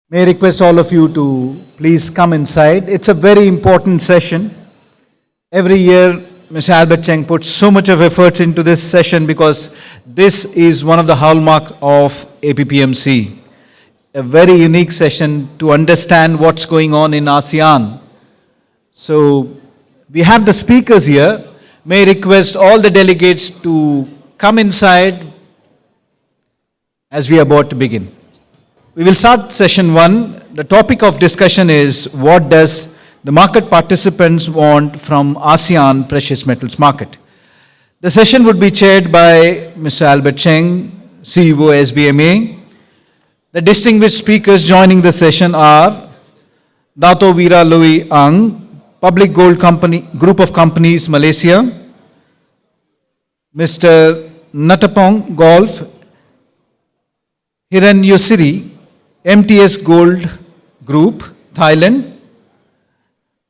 May I request all of you to please come inside. It's a very important session. Every year, Mr. Albert Cheng puts so much of effort into this session because this is one of the hallmarks of APPMC. A very unique session to understand what's going on in ASEAN. So, we have the speakers here. May I request all the delegates to come inside as we are about to begin. We will start session 1. The topic of discussion is what does the market participants want from ASEAN precious metals market. The session would be chaired by Mr. Albert Cheng, CEO SBMA. The distinguished speakers joining the session are Dato Wira Lui Ang, Public Gold Company Group of Companies Malaysia, Mr. Nuttapong Golf, Hirunyasiri, MTS Gold Group, Thailand,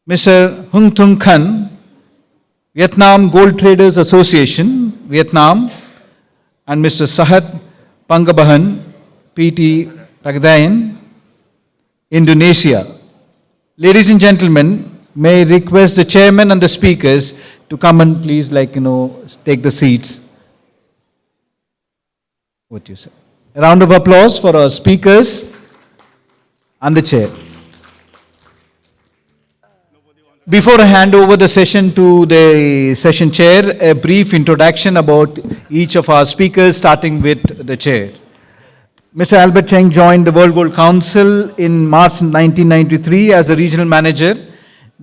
Mr. Khanh, Vietnam Gold Traders Association, Vietnam, and Mr. Sahat, Pangabahan, PT Pegadaian, Indonesia. Ladies and gentlemen, may I request the chairman and the speakers to come and please take the seats. What you say? A round of applause for our speakers and the chair. Before I hand over the session to the session chair, a brief introduction about each of our speakers, starting with the chair. Mr. Albert Cheng joined the World Gold Council in March 1993 as a regional manager,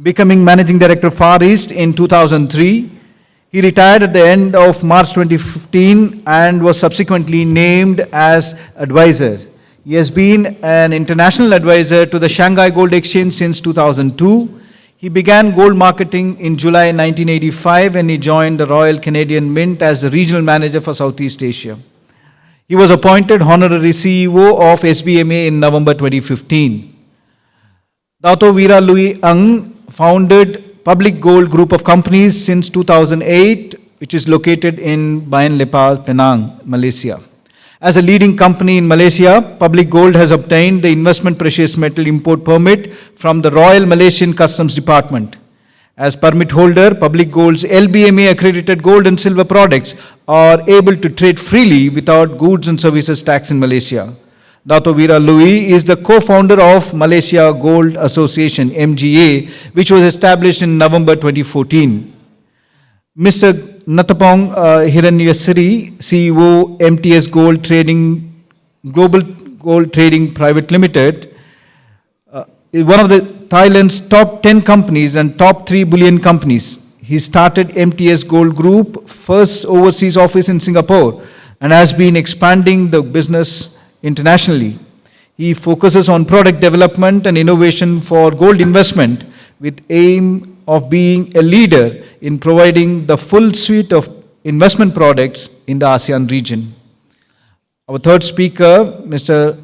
becoming managing director of Far East in 2003. He retired at the end of March 2015 and was subsequently named as advisor. He has been an international advisor to the Shanghai Gold Exchange since 2002. He began gold marketing in July 1985 when he joined the Royal Canadian Mint as the regional manager for Southeast Asia. He was appointed honorary CEO of SBMA in November 2015. Dato Wira Lui Ang founded Public Gold Group of Companies since 2008, which is located in Bayan Lepa, Penang, Malaysia. As a leading company in Malaysia, Public Gold has obtained the investment precious metal import permit from the Royal Malaysian Customs Department. As permit holder, Public Gold's LBMA accredited gold and silver products are able to trade freely without goods and services tax in Malaysia. Dato Wira Lui is the co-founder of Malaysia Gold Association, MGA, which was established in November 2014. Mr. Nuttapong Hirunyasiri, CEO, MTS Gold Trading, Global Gold Trading Private Limited, is one of the Thailand's top 10 companies and top 3 bullion companies. He started MTS Gold Group, first overseas office in Singapore, and has been expanding the business internationally. He focuses on product development and innovation for gold investment with aim of being a leader in providing the full suite of investment products in the ASEAN region. Our third speaker, Mr.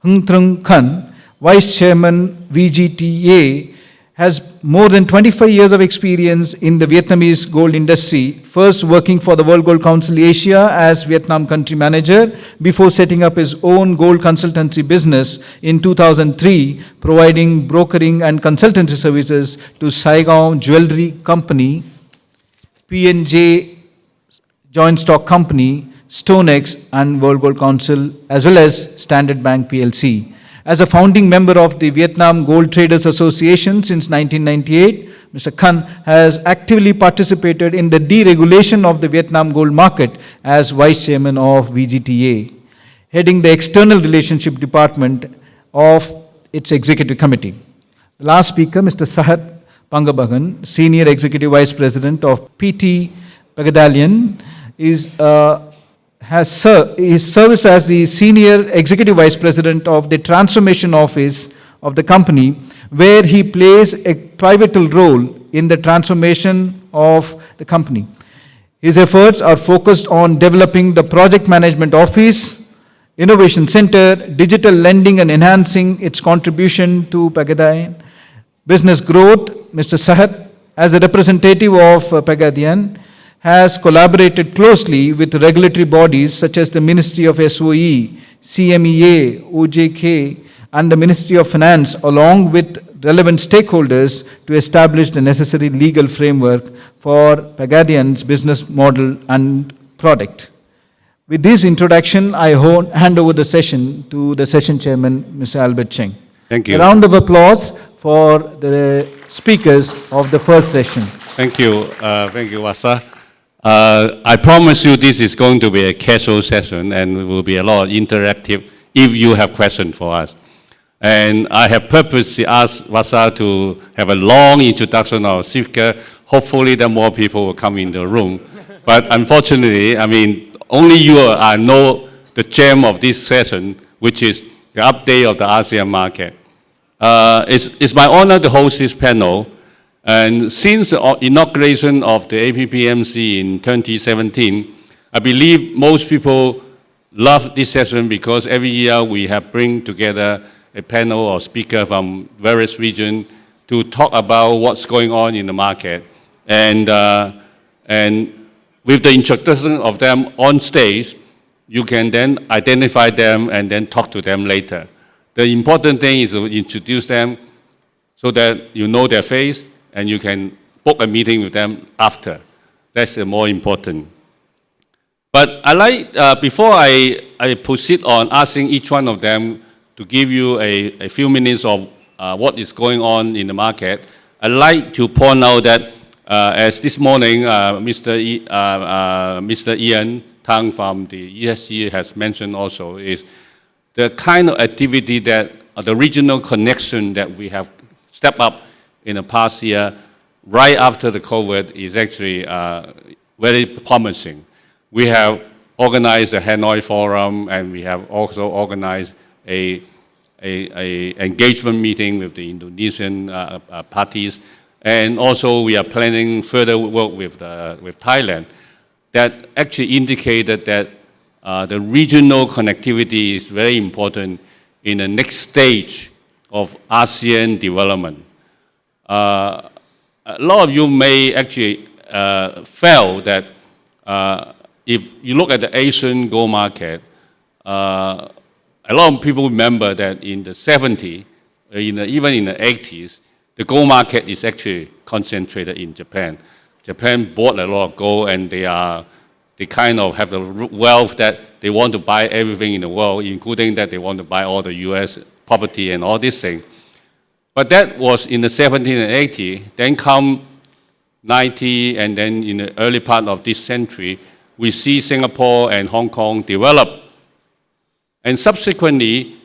Khanh, Vice Chairman VGTA, has more than 25 years of experience in the Vietnamese gold industry, first working for the World Gold Council Asia as Vietnam country manager before setting up his own gold consultancy business in 2003, providing brokering and consultancy services to Saigon Jewelry Company, P&J Joint Stock Company, StoneX and World Gold Council, as well as Standard Bank PLC. As a founding member of the Vietnam Gold Traders Association since 1998, Mr. Khanh has actively participated in the deregulation of the Vietnam gold market as Vice Chairman of VGTA, heading the External Relationship Department of its Executive Committee. The last speaker, Mr. Sahat Pangabahan, Senior Executive Vice President of PT Pegadaian, his service as the Senior Executive Vice President of the Transformation Office of the company, where he plays a pivotal role in the transformation of the company. His efforts are focused on developing the Project Management Office, Innovation Center, digital lending and enhancing its contribution to Pegadaian business growth. Mr. Sahat, as a representative of Pegadaian, has collaborated closely with regulatory bodies such as the Ministry of SOE, CMEA, OJK, and the Ministry of Finance, along with relevant stakeholders, to establish the necessary legal framework for Pegadaian's business model and product. With this introduction, I hand over the session to the session chairman, Mr. Albert Cheng. Thank you. A round of applause for the speakers of the first session. Thank you, Wasa. I promise you this is going to be a casual session and it will be a lot interactive if you have questions for us. And I have purposely asked Wasa to have a long introduction of speaker. Hopefully that more people will come in the room. But unfortunately, I mean, only you know the gem of this session, which is the update of the ASEAN market. It's my honor to host this panel. And since the inauguration of the APPMC in 2017, I believe most people love this session because every year we have bring together a panel of speakers from various regions to talk about what's going on in the market. And with the introduction of them on stage, you can then identify them and then talk to them later. The important thing is to introduce them so that you know their face and you can book a meeting with them after. That's the more important. But I like, before I proceed on asking each one of them to give you a few minutes of what is going on in the market, I'd like to point out that as this morning, Mr. Ian Tang from the ESG has mentioned also, is the kind of activity that the regional connection that we have stepped up in the past year, right after the COVID, is actually very promising. We have organized a Hanoi Forum, and we have also organized a engagement meeting with the Indonesian parties, and also we are planning further work with Thailand. That actually indicated that the regional connectivity is very important in the next stage of ASEAN development. A lot of you may actually feel that if you look at the Asian gold market, a lot of people remember that in the 70s, even in the 80s, the gold market is actually concentrated in Japan. Japan bought a lot of gold and they kind of have the wealth that they want to buy everything in the world, including that they want to buy all the US property and all these things. But that was in the 70s and 80s. Then come 90, and then in the early part of this century, we see Singapore and Hong Kong develop. And subsequently,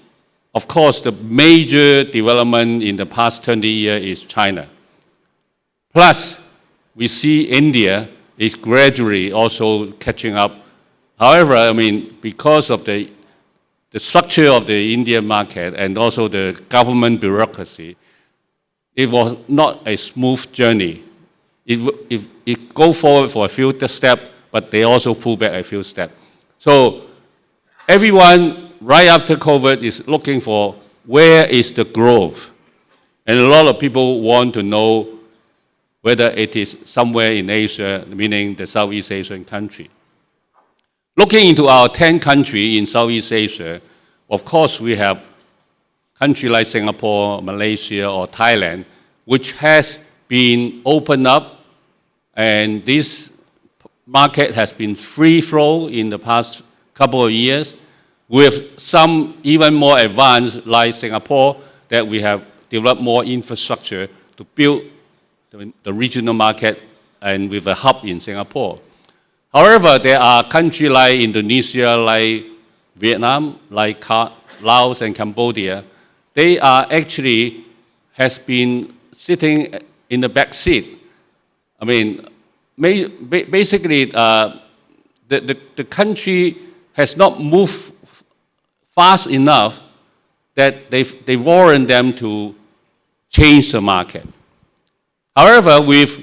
of course, the major development in the past 20 years is China. Plus, we see India is gradually also catching up. However, I mean, because of the structure of the Indian market and also the government bureaucracy, it was not a smooth journey. It go forward for a few steps, but they also pull back a few steps. So everyone, right after COVID, is looking for where is the growth. And a lot of people want to know whether it is somewhere in Asia, meaning the Southeast Asian country. Looking into our 10 countries in Southeast Asia, of course we have countries like Singapore, Malaysia, or Thailand, which has been opened up, and this market has been free flow in the past couple of years, with some even more advanced like Singapore, that we have developed more infrastructure to build the regional market and with a hub in Singapore. However, there are countries like Indonesia, like Vietnam, like Laos and Cambodia. They are actually has been sitting in the back seat. I mean, basically, the country has not moved fast enough that they warrant them to change the market. However, with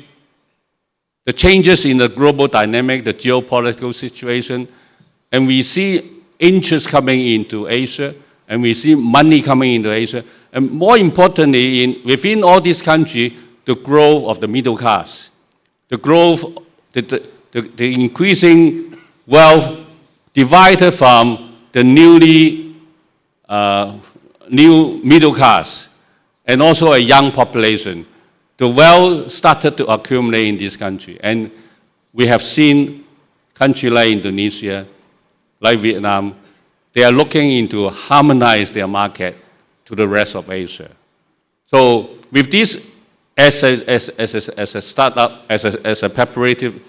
the changes in the global dynamic, the geopolitical situation, and we see interest coming into Asia, and we see money coming into Asia, and more importantly, within all these countries, the growth of the middle class, the growth, the increasing wealth divided from the newly new middle class, and also a young population. The wealth started to accumulate in this country. And we have seen countries like Indonesia, like Vietnam, they are looking into harmonize their market to the rest of Asia. So with this as a startup, as a preparative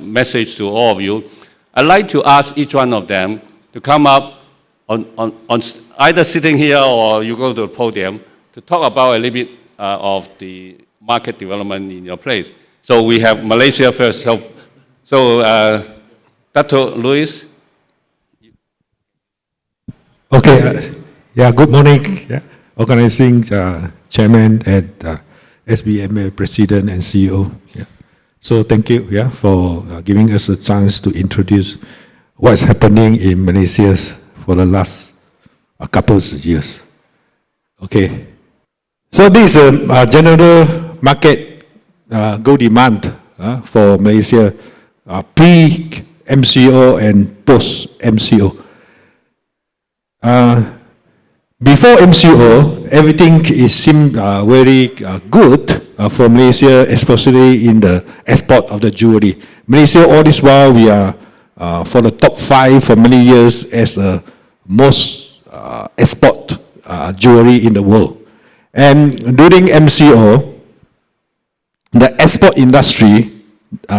message to all of you, I'd like to ask each one of them to come up on either sitting here or you go to the podium to talk about a little bit of the market development in your place. So we have Malaysia first. So Dato Luis. Okay, good morning. Organizing chairman and SBMA president and CEO. So thank you for giving us a chance to introduce what's happening in Malaysia for the last couple of years. Okay, so this is a general market gold demand for Malaysia pre-MCO and post-MCO. Before MCO, everything seemed very good for Malaysia, especially in the export of the jewelry. Malaysia, all this while, we are for the top 5 for many years as the most export jewelry in the world. And during MCO, the export industry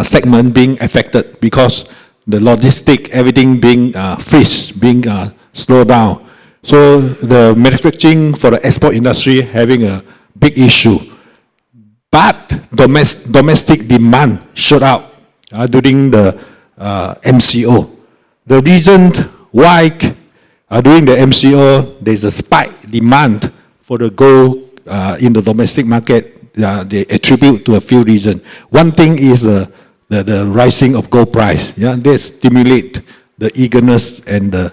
segment being affected because the logistic, everything being freeze, being slowed down. So the manufacturing for the export industry having a big issue. But domestic demand showed up during the MCO. The reason why during the MCO there's a spike demand for the gold in the domestic market, they attribute to a few reasons. One thing is the rising of gold price. They stimulate the eagerness and the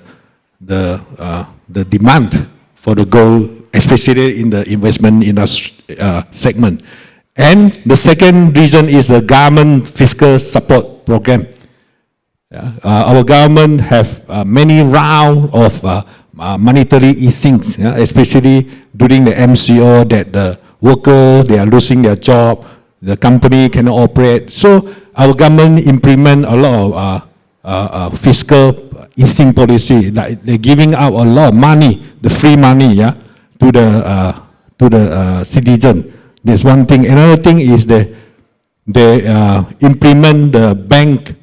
demand for the gold, especially in the investment industry segment. And the second reason is the government fiscal support program. Our government have many rounds of monetary easings, especially during the MCO, that the workers, they are losing their job, the company cannot operate. So our government implement a lot of fiscal easing policy, like they're giving out a lot of money, the free money, to the citizen. That's one thing. Another thing is they implement the bank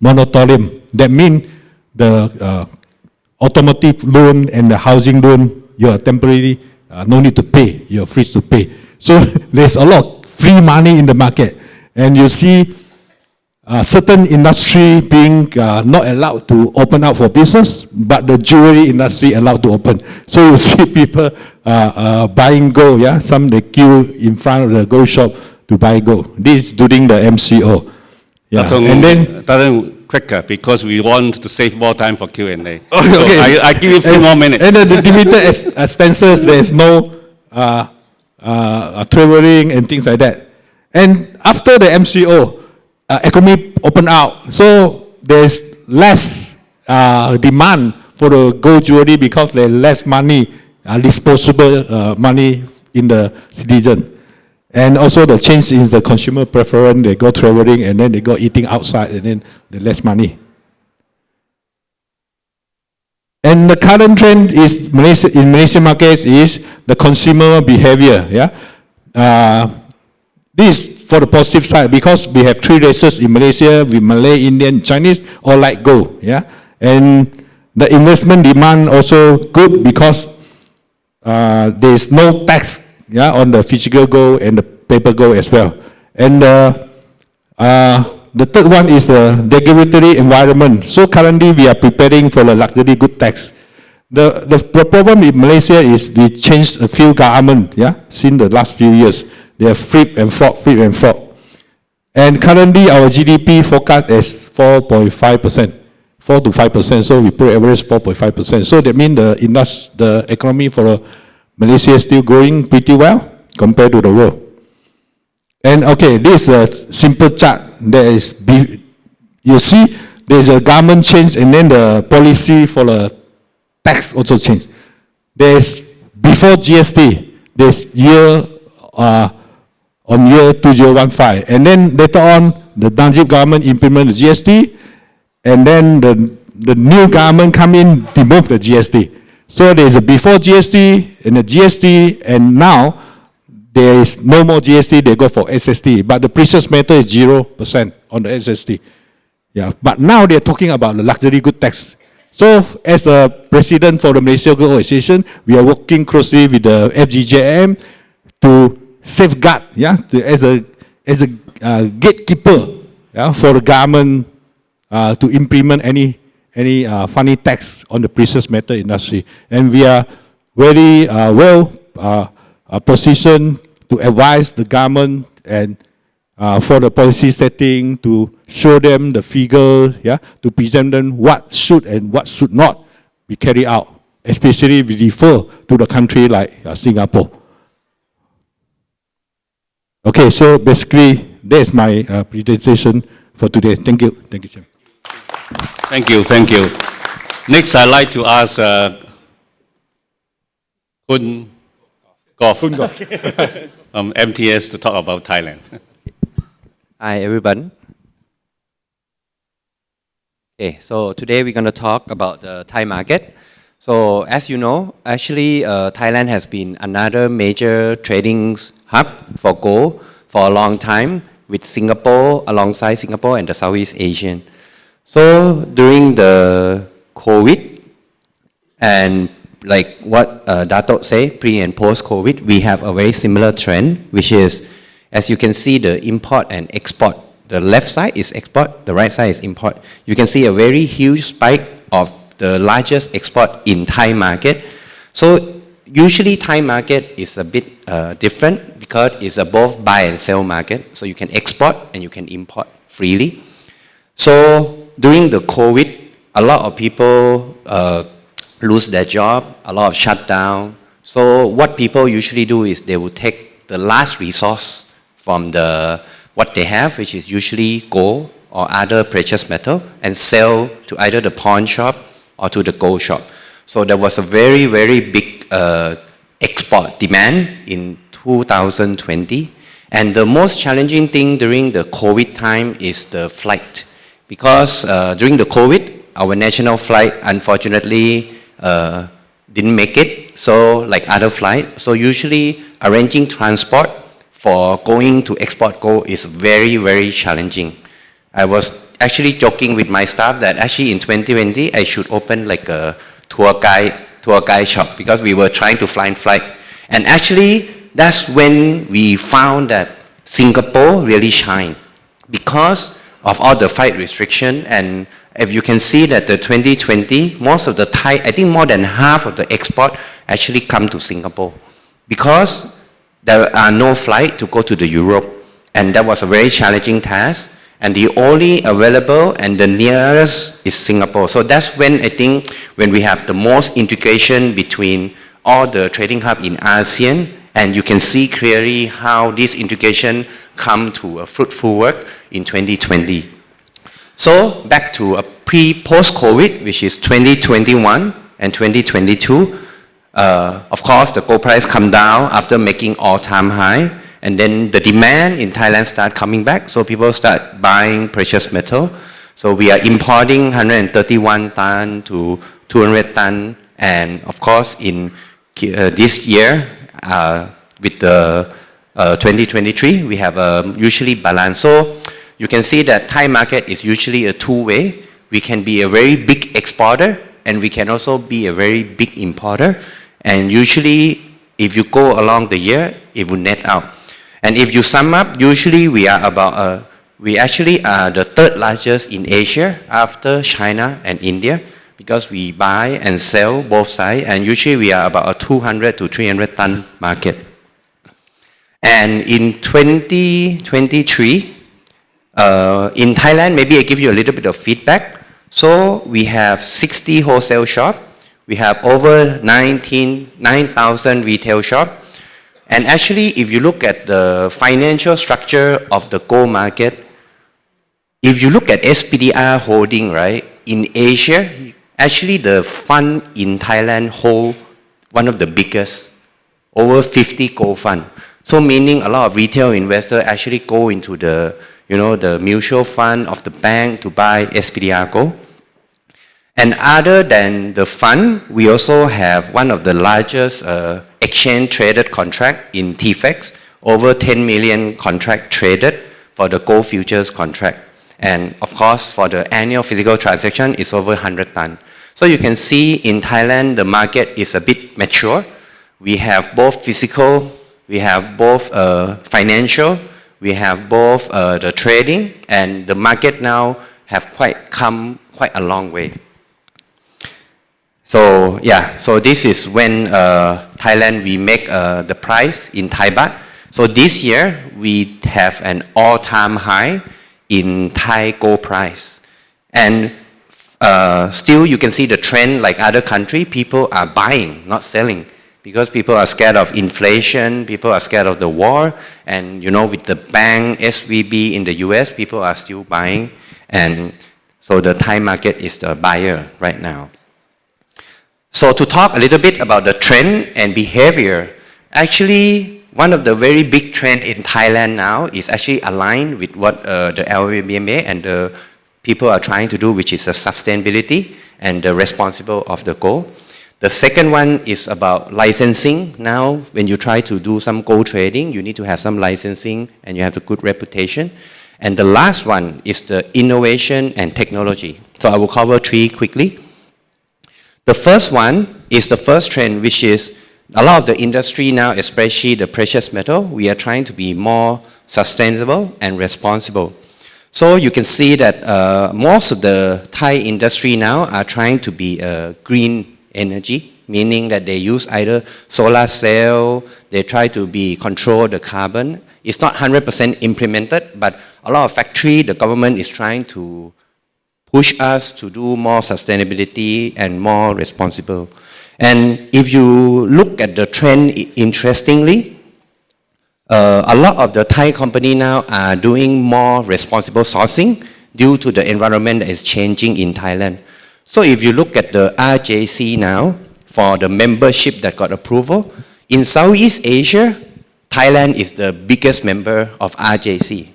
moratorium. That means the automotive loan and the housing loan, you are temporarily no need to pay. You're free to pay. So there's a lot of free money in the market, and you see. Certain industry being not allowed to open up for business, but the jewelry industry allowed to open. So you see people buying gold, some they queue in front of the gold shop to buy gold. This during the MCO. And then quicker, because we want to save more time for Q&A. Okay. So I give you a few more minutes. And then the limited expenses, there's no traveling and things like that. And after the MCO, economy open out, so there's less demand for the gold jewelry because there's less money, disposable money in the citizen. And also the change in the consumer preference, they go traveling and then they go eating outside and then there's less money. And the current trend is in Malaysian markets is the consumer behavior. This for the positive side, because we have 3 races in Malaysia, with Malay, Indian, Chinese, all like gold. And the investment demand also good because there is no tax on the physical gold and the paper gold as well. And the third one is the regulatory environment. So currently we are preparing for the luxury good tax. The problem in Malaysia is we changed a few government, since the last few years. They are flip and flop. And currently our GDP forecast is 4.5%, 4 to 5%. So we put average 4.5%. So that means the economy for Malaysia is still growing pretty well compared to the world. And okay, this is a simple chart. You see, there's a government change and then the policy for the tax also changed. there's before GST, there's year on year 2015. And then later on, the Najib government implemented the GST, and then the new government come in, remove the GST. So there's a before GST and a GST, and now there is no more GST, they go for SST. But the precious metal is 0% on the SST. Yeah, but now they're talking about the luxury good tax. So as a president for the Malaysia Gold Association, we are working closely with the FGJM to safeguard, as a gatekeeper, for the government to implement any funny tax on the precious metal industry. And we are very positioned to advise the government and for the policy setting, to show them the figure, to present them what should and what should not be carried out, especially we refer to the country like Singapore. Okay, so basically, that's my presentation for today. Thank you. Thank you, Chairman. Thank you. Next, I'd like to ask Huynh MTS to talk about Thailand. Hi, everyone. Okay, so today we're going to talk about the Thai market. So as you know, actually Thailand has been another major trading hub for gold for a long time, with Singapore, alongside Singapore and the Southeast Asian. So during the COVID, and like what Dato say, pre and post COVID, we have a very similar trend, which is, as you can see, the import and export. The left side is export, the right side is import. You can see a very huge spike of the largest export in Thai market. So usually Thai market is a bit different because it's a both buy and sell market. So you can export and you can import freely. So during the COVID, a lot of people lose their job, a lot of shutdown. So what people usually do is they will take the last resource from what they have, which is usually gold or other precious metal, and sell to either the pawn shop or to the gold shop. So there was a very, very big export demand in 2020. And the most challenging thing during the COVID time is the flight. Because during the COVID, our national flight, unfortunately, didn't make it, so like other flight. So usually arranging transport for going to export gold is very, very challenging. I was actually joking with my staff that actually in 2020, I should open like a tour guide shop, because we were trying to fly. And actually, that's when we found that Singapore really shined because of all the flight restriction. And if you can see that the 2020, most of the Thai, I think more than half of the export actually come to Singapore, because there are no flight to go to the Europe, and that was a very challenging task. And the only available and the nearest is Singapore. So that's when I think when we have the most integration between all the trading hub in ASEAN, and you can see clearly how this integration come to a fruitful work in 2020. So back to a post-COVID, which is 2021 and 2022. Of course, the gold price come down after making all-time high, and then the demand in Thailand start coming back, so people start buying precious metal. So we are importing 131 ton to 200 ton, and of course in this year, with the 2023, we have usually balance. So you can see that Thai market is usually a two-way. We can be a very big exporter, and we can also be a very big importer. And usually, if you go along the year, it will net out. And if you sum up, usually we are about, we actually are the third largest in Asia after China and India, because we buy and sell both sides. And usually we are about a 200 to 300 ton market. And in 2023, in Thailand, maybe I give you a little bit of feedback. So we have 60 wholesale shops. We have over 9,000 retail shops. And actually, if you look at the financial structure of the gold market, if you look at SPDR holding, right, in Asia, actually the fund in Thailand hold one of the biggest, over 50 gold fund. So meaning a lot of retail investors actually go into the, the mutual fund of the bank to buy SPDR gold. And other than the fund, we also have one of the largest exchange traded contract in TFX, over 10 million contract traded for the gold futures contract. And of course, for the annual physical transaction, it's over 100 ton. So you can see in Thailand, the market is a bit mature. We have both physical, we have both financial, we have both the trading, and the market now have come quite a long way. So yeah, so this is when Thailand, we make the price in Thai baht. So this year, we have an all-time high in Thai gold price. And still, you can see the trend like other countries, people are buying, not selling. Because people are scared of inflation, people are scared of the war, and with the bank, SVB in the US, people are still buying. And so the Thai market is the buyer right now. So to talk a little bit about the trend and behavior, actually, one of the very big trend in Thailand now is actually aligned with what the APPMC and the people are trying to do, which is the sustainability and the responsible of the gold. The second one is about licensing. Now, when you try to do some gold trading, you need to have some licensing and you have a good reputation. And the last one is the innovation and technology. So I will cover three quickly. The first one is the first trend, which is a lot of the industry now, especially the precious metal, we are trying to be more sustainable and responsible. So you can see that most of the Thai industry now are trying to be green energy, meaning that they use either solar cell, they try to control the carbon. It's not 100% implemented, but a lot of factory, the government is trying to push us to do more sustainability and more responsible. And if you look at the trend interestingly, a lot of the Thai company now are doing more responsible sourcing due to the environment that is changing in Thailand. So if you look at the RJC now, for the membership that got approval, in Southeast Asia, Thailand is the biggest member of RJC.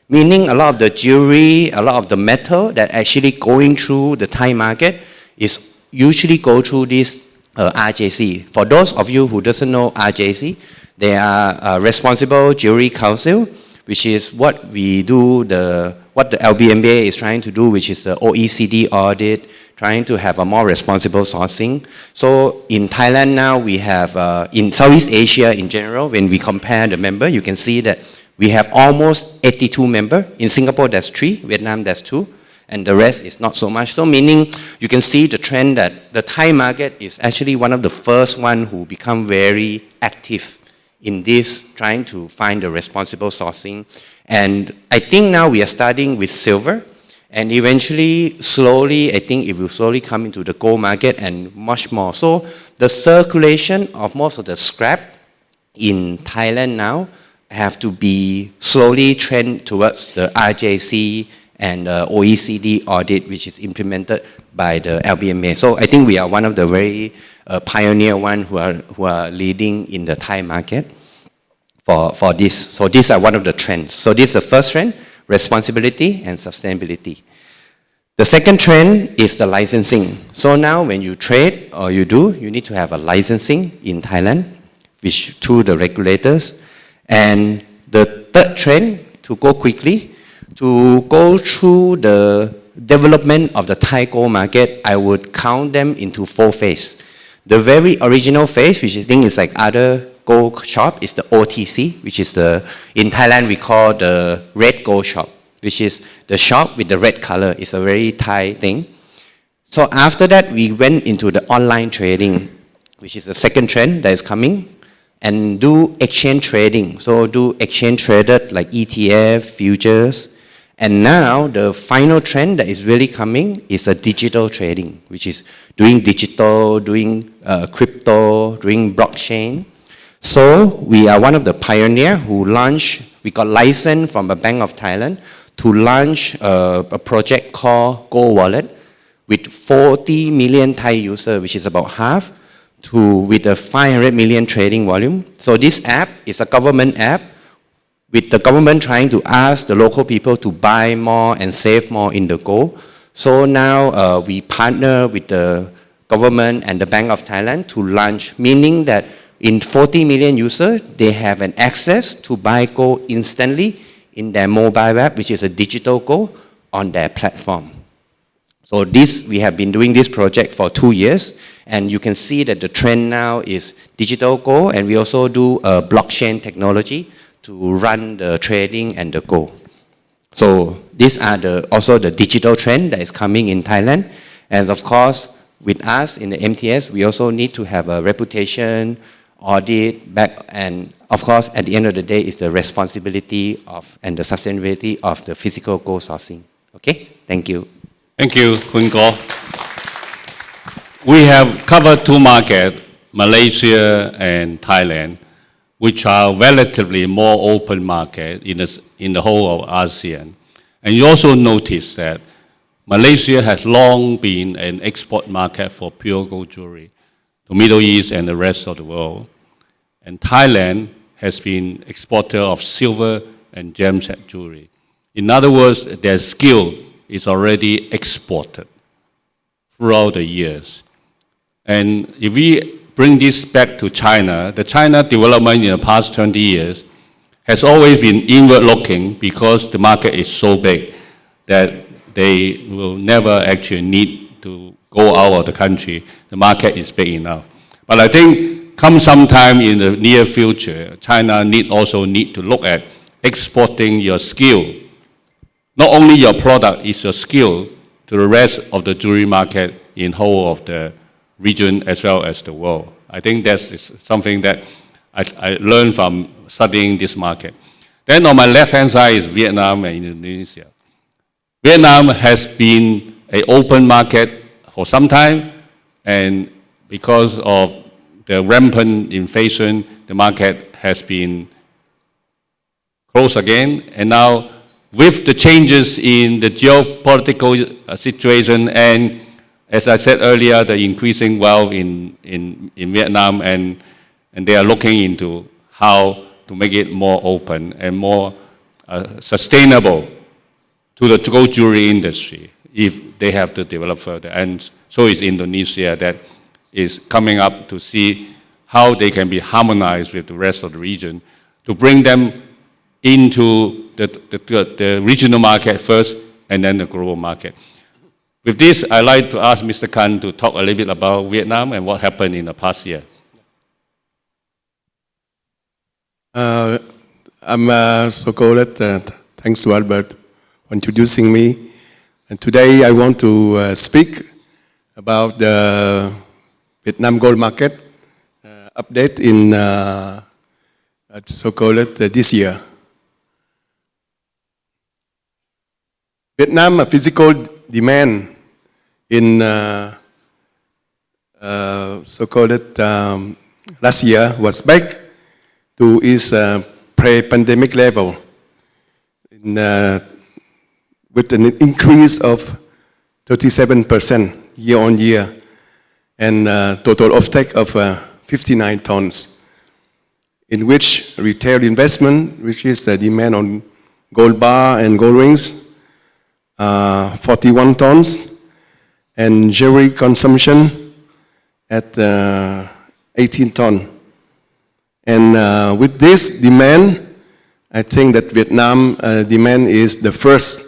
Meaning a lot of the jewelry, a lot of the metal that actually going through the Thai market is usually go through this RJC. For those of you who doesn't know RJC, they are Responsible Jewelry Council, which is what we do, what the LBMA is trying to do, which is the OECD audit, trying to have a more responsible sourcing. So in Thailand now, we have, in Southeast Asia in general, when we compare the member, you can see that we have almost 82 members. In Singapore, there's 3, Vietnam, there's 2, and the rest is not so much. So meaning, you can see the trend that the Thai market is actually one of the first one who become very active in this, trying to find the responsible sourcing. And I think now we are starting with silver, and eventually, slowly, I think it will slowly come into the gold market and much more. So the circulation of most of the scrap in Thailand now have to be slowly trend towards the RJC and OECD audit, which is implemented by the LBMA. So I think we are one of the very pioneer one who are leading in the Thai market for this. So these are one of the trends. So this is the first trend, responsibility and sustainability. The second trend is the licensing. So now when you trade or you need to have a licensing in Thailand, which through the regulators. And the third trend, to go quickly, to go through the development of the Thai gold market, I would count them into 4 phases. The very original phase, which I think is like other gold shop, is the OTC, which is in Thailand we call the red gold shop, which is the shop with the red color. It's a very Thai thing. So after that, we went into the online trading, which is the second trend that is coming, and do exchange trading. So do exchange traded like ETF, futures. And now the final trend that is really coming is a digital trading, which is doing digital, doing crypto, doing blockchain. So we are one of the pioneers who launched, we got license from the Bank of Thailand to launch a project called Gold Wallet with 40 million Thai users, which is about half, with a 500 million trading volume. So this app is a government app with the government trying to ask the local people to buy more and save more in the gold. So now we partner with the government and the Bank of Thailand to launch, meaning that in 40 million users, they have an access to buy gold instantly in their mobile app, which is a digital gold on their platform. So we have been doing this project for 2 years, and you can see that the trend now is digital gold, and we also do blockchain technology to run the trading and the gold. So these are also the digital trend that is coming in Thailand. And of course, with us in the MTS, we also need to have a reputation, audit, back, and of course, at the end of the day, it's the responsibility and the sustainability of the physical gold sourcing. Okay, thank you. Thank you, Khun Ko. We have covered 2 markets, Malaysia and Thailand, which are relatively more open market in the whole of ASEAN. And you also notice that Malaysia has long been an export market for pure gold jewelry to Middle East and the rest of the world. And Thailand has been exporter of silver and gem set jewelry. In other words, their skill is already exported throughout the years. And if we bring this back to China, the China development in the past 20 years has always been inward-looking because the market is so big that they will never actually need to go out of the country. The market is big enough. But I think come sometime in the near future, China also need to look at exporting your skill. Not only your product is your skill to the rest of the jewelry market in whole of the region as well as the world. I think that's something that I learned from studying this market. Then on my left-hand side is Vietnam and Indonesia. Vietnam has been an open market for some time, and because of the rampant inflation, the market has been closed again. And now, with the changes in the geopolitical situation and, as I said earlier, the increasing wealth in Vietnam, and they are looking into how to make it more open and more sustainable to the gold jewelry industry if they have to develop further. And so is Indonesia that is coming up to see how they can be harmonized with the rest of the region to bring them into the regional market first and then the global market. With this, I'd like to ask Mr. Khanh to talk a little bit about Vietnam and what happened in the past year. I'm so called. Thanks to Albert for introducing me. And today I want to speak about the Vietnam gold market update in so-called this year. Vietnam physical demand in so-called last year was back to its pre-pandemic level with an increase of 37% year on year and total offtake of 59 tons, in which retail investment, which is the demand on gold bar and gold rings, 41 tons, and jewelry consumption at 18 tons. And with this demand, I think that Vietnam demand is the first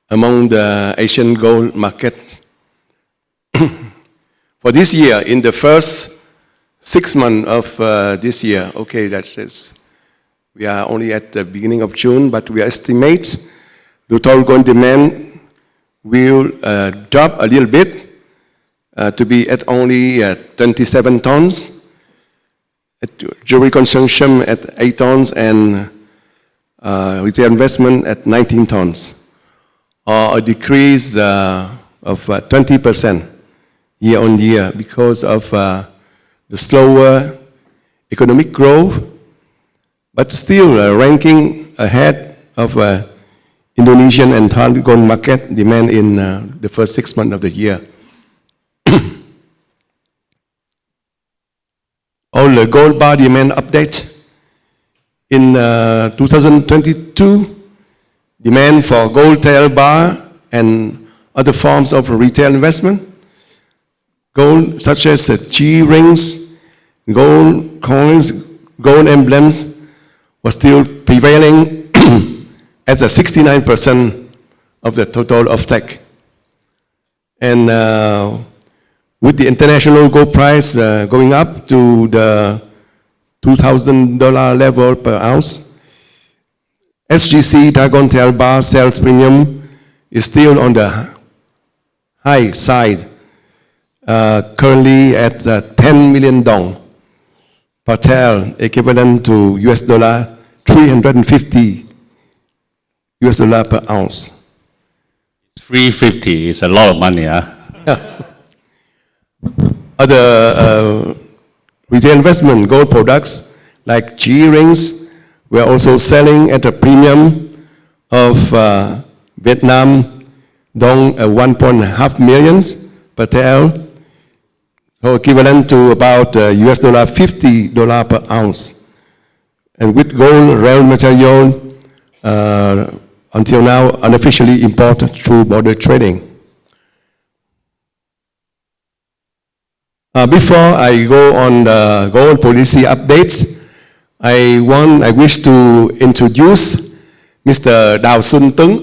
among the Asian gold market. For this year, in the first 6 months of this year, okay, that's it. We are only at the beginning of June, but we estimate the total gold demand will drop a little bit to be at only 27 tons. Jewelry consumption at 8 tons and retail investment at 19 tons, or a decrease of 20% year on year because of the slower economic growth, but still ranking ahead of Indonesian and Thailand gold market demand in the first 6 months of the year. about the gold bar demand update. In 2022, demand for gold tail bar and other forms of retail investment, gold such as G rings, gold coins, gold emblems, was still prevailing at 69% of the total offtake. And with the international gold price going up to the $2,000 level per ounce, SGC Dragon Tail Bar sales premium is still on the high side, currently at 10 million dong per tael, equivalent to $350 per ounce. 350 is a lot of money, huh? Other retail investment gold products like G rings were also selling at a premium of Vietnam dong 1.5 million per tael, so equivalent to about $50 per ounce. And with gold raw material until now unofficially imported through border trading. Before I go on the gold policy updates, I wish to introduce Mr. Đào Xuân Tuấn,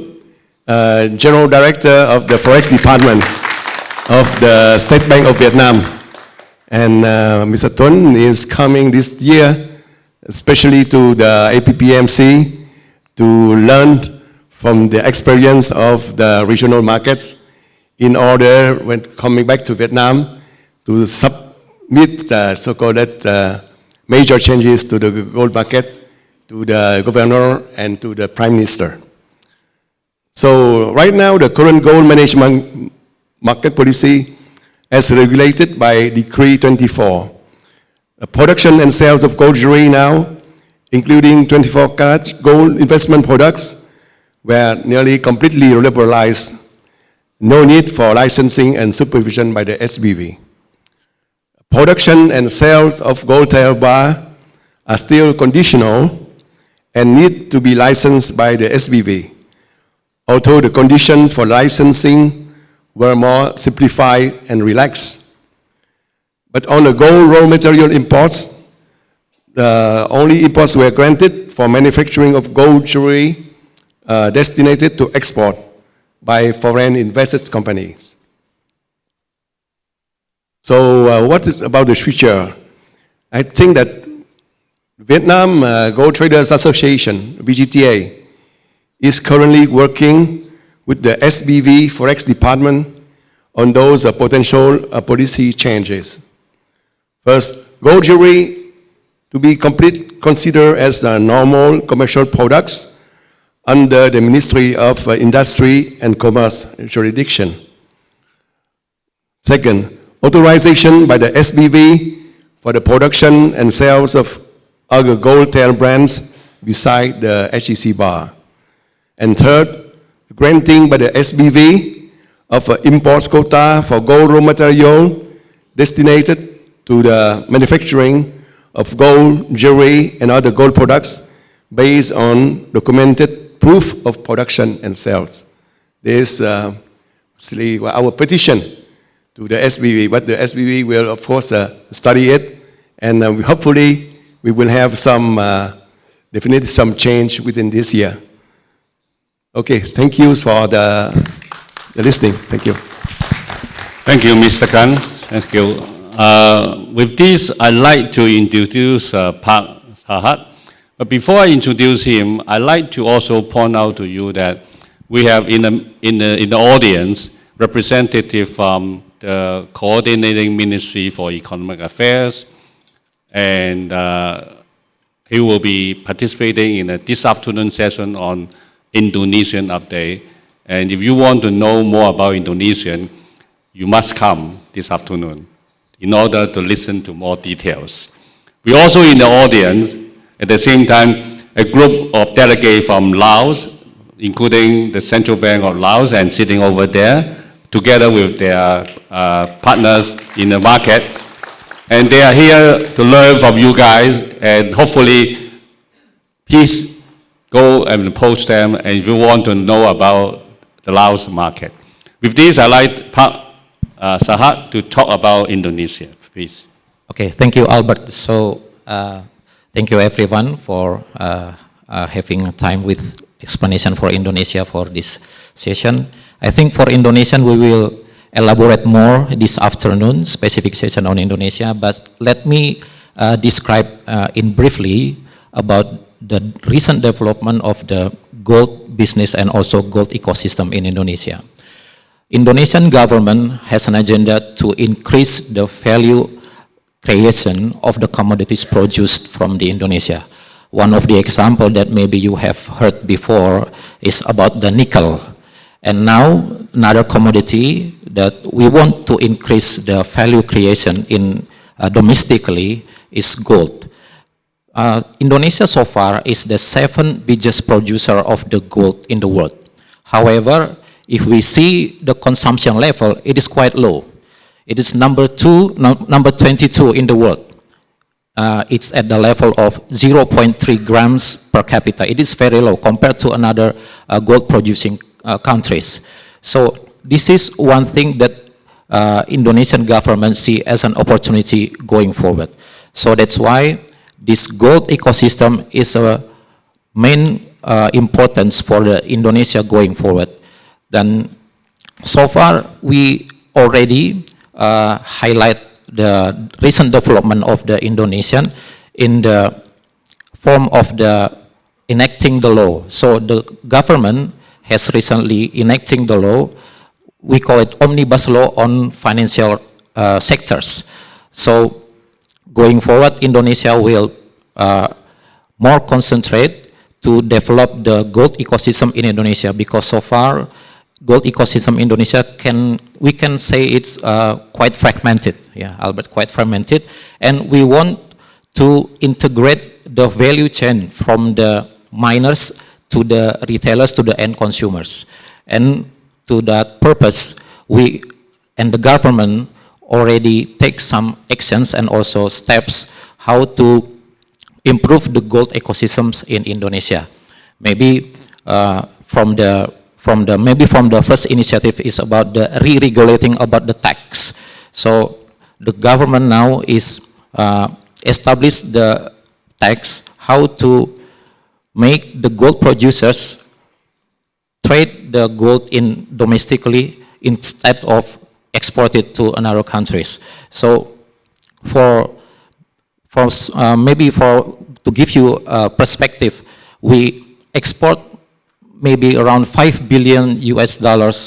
General Director of the Forex Department of the State Bank of Vietnam. And Mr. Tuấn is coming this year, especially to the APPMC, to learn from the experience of the regional markets in order, when coming back to Vietnam, to submit the so-called major changes to the gold market, to the governor and to the prime minister. So right now, the current gold management market policy, as regulated by Decree 24, the production and sales of gold jewelry now, including 24-karat gold investment products, were nearly completely liberalized. No need for licensing and supervision by the SBV. Production and sales of gold tail bar are still conditional and need to be licensed by the SBV, although the conditions for licensing were more simplified and relaxed. But on the gold raw material imports, the only imports were granted for manufacturing of gold jewelry destined to export by foreign invested companies. So what is about the future? I think that Vietnam Gold Traders Association, VGTA, is currently working with the SBV Forex Department on those potential policy changes. First, gold jewelry to be considered as normal commercial products under the Ministry of Industry and Commerce jurisdiction. Second, authorization by the SBV for the production and sales of other gold tail brands beside the HEC bar. And third, granting by the SBV of imports quota for gold raw material destined to the manufacturing of gold, jewelry, and other gold products based on documented proof of production and sales. This is our petition to the SBV, but the SBV will, of course, study it, and hopefully we will have definitely some change within this year. Okay, thank you for the listening. Thank you. Thank you, Mr. Khanh. Thank you. With this, I'd like to introduce Pak Sahat. But before I introduce him, I'd like to also point out to you that we have in the audience representative from the Coordinating Ministry for Economic Affairs, and he will be participating in this afternoon session on Indonesian update. And if you want to know more about Indonesian, you must come this afternoon in order to listen to more details. We also in the audience, at the same time, a group of delegates from Laos, including the Central Bank of Laos, and sitting over there, together with their partners in the market. and they are here to learn from you guys, and hopefully, please go and post them, and if you want to know about the Laos market. With this, I'd like Sahat to talk about Indonesia, please. Okay, thank you, Albert. So, thank you everyone for having time with explanation for Indonesia for this session. I think for Indonesian, we will elaborate more this afternoon, specific session on Indonesia, but let me describe in briefly about the recent development of the gold business and also gold ecosystem in Indonesia. Indonesian government has an agenda to increase the value creation of the commodities produced from the Indonesia. One of the example that maybe you have heard before is about the nickel. And now another commodity that we want to increase the value creation in domestically is gold. Indonesia so far is the 7th biggest producer of the gold in the world. However, if we see the consumption level, it is quite low. It is number 22 in the world. It's at the level of 0.3 grams per capita. It is very low compared to another gold producing countries. So this is one thing that Indonesian government see as an opportunity going forward. So that's why this gold ecosystem is a main importance for the Indonesia going forward. Then so far we already highlight the recent development of the Indonesian in the form of the enacting the law. So the government has recently enacting the law. We call it omnibus law on financial sectors. So going forward, Indonesia will more concentrate to develop the gold ecosystem in Indonesia, because so far gold ecosystem in Indonesia we can say it's quite fragmented. Yeah, Albert, quite fragmented, and we want to integrate the value chain from the miners to the retailers to the end consumers. And to that purpose, we and the government already take some actions and also steps how to improve the gold ecosystems in Indonesia. Maybe from the first initiative is about the re-regulating about the tax. So the government now is establish the tax how to make the gold producers trade the gold in domestically instead of export it to another countries. So to give you a perspective, we export maybe around $5 billion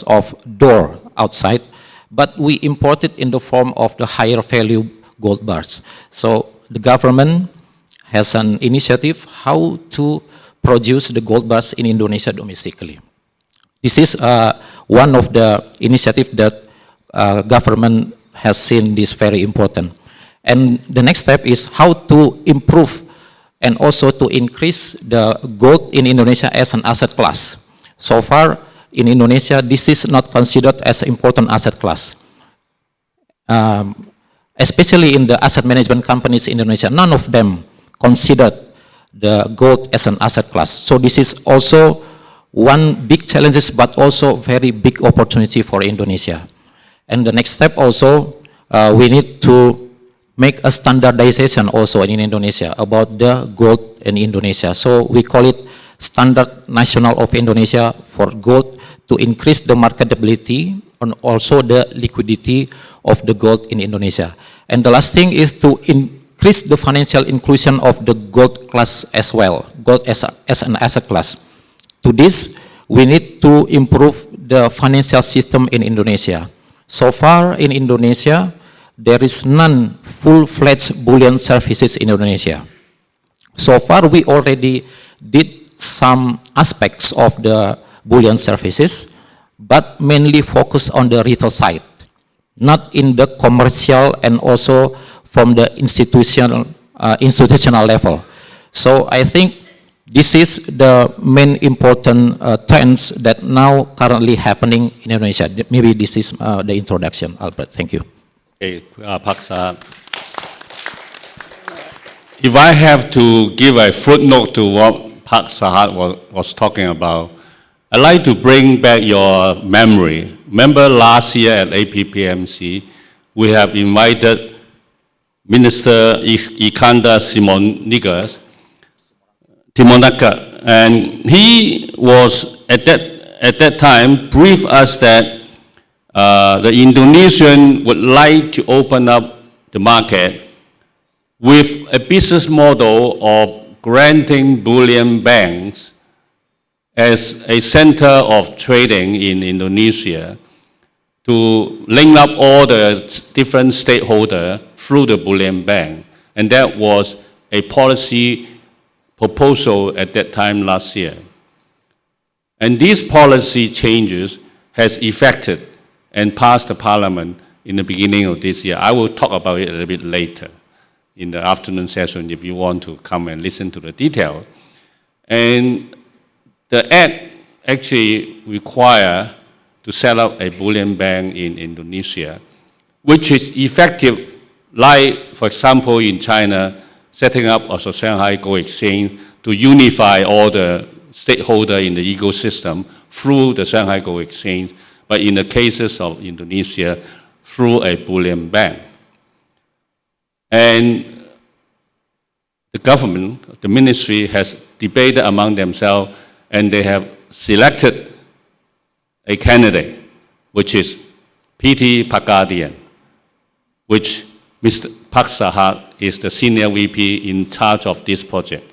of d'or outside, but we import it in the form of the higher value gold bars. So the government has an initiative how to produce the gold bars in Indonesia domestically. This is one of the initiatives that government has seen this very important. And the next step is how to improve and also to increase the gold in Indonesia as an asset class. So far in Indonesia, this is not considered as an important asset class. Especially in the asset management companies in Indonesia, none of them considered the gold as an asset class. So this is also one big challenge, but also very big opportunity for Indonesia. And the next step also, we need to make a standardization also in Indonesia about the gold in Indonesia. So we call it Standard National of Indonesia for gold to increase the marketability and also the liquidity of the gold in Indonesia. And the last thing is to increase the financial inclusion of the gold class as well, gold as an asset class. To this, we need to improve the financial system in Indonesia. So far in Indonesia, there is none full-fledged bullion services in Indonesia. So far, we already did some aspects of the bullion services, but mainly focus on the retail side, not in the commercial and also from the institutional level. So I think this is the main important trends that now currently happening in Indonesia. Maybe this is the introduction, Albert. Thank you. Okay, Pak Sahat. if I have to give a footnote to what Pak Sahat was talking about, I'd like to bring back your memory. Remember last year at APPMC, we have invited Minister Ikanda Timonaka, and he was at that time briefed us that the Indonesian would like to open up the market with a business model of granting bullion banks as a center of trading in Indonesia to link up all the different stakeholders through the bullion bank. And that was a policy proposal at that time last year. And these policy changes has effected and passed the parliament in the beginning of this year. I will talk about it a little bit later in the afternoon session if you want to come and listen to the detail. And the act actually requires to set up a bullion bank in Indonesia, which is effective, like, for example, in China, setting up a Shanghai Gold Exchange to unify all the stakeholders in the ecosystem through the Shanghai Gold Exchange, but in the cases of Indonesia, through a bullion bank. And the government, the ministry, has debated among themselves, and they have selected a candidate, which is PT Pegadaian, which Mr. Pak Sahat is the senior VP in charge of this project.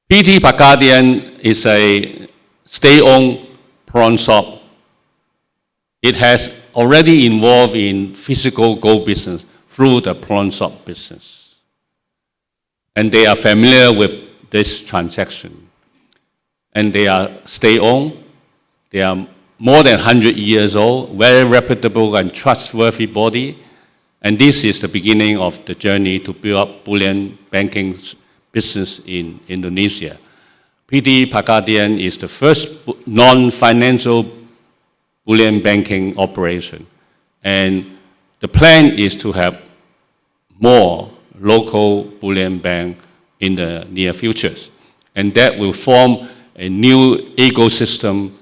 PT Pegadaian is a state-owned pawn shop. It has already involved in physical gold business through the pawn shop business. And they are familiar with this transaction. And they are state-owned. They are more than 100 years old, very reputable and trustworthy body. And this is the beginning of the journey to build up bullion banking business in Indonesia. PT Pegadaian is the first non-financial bullion banking operation. And the plan is to have more local bullion bank in the near future. And that will form a new ecosystem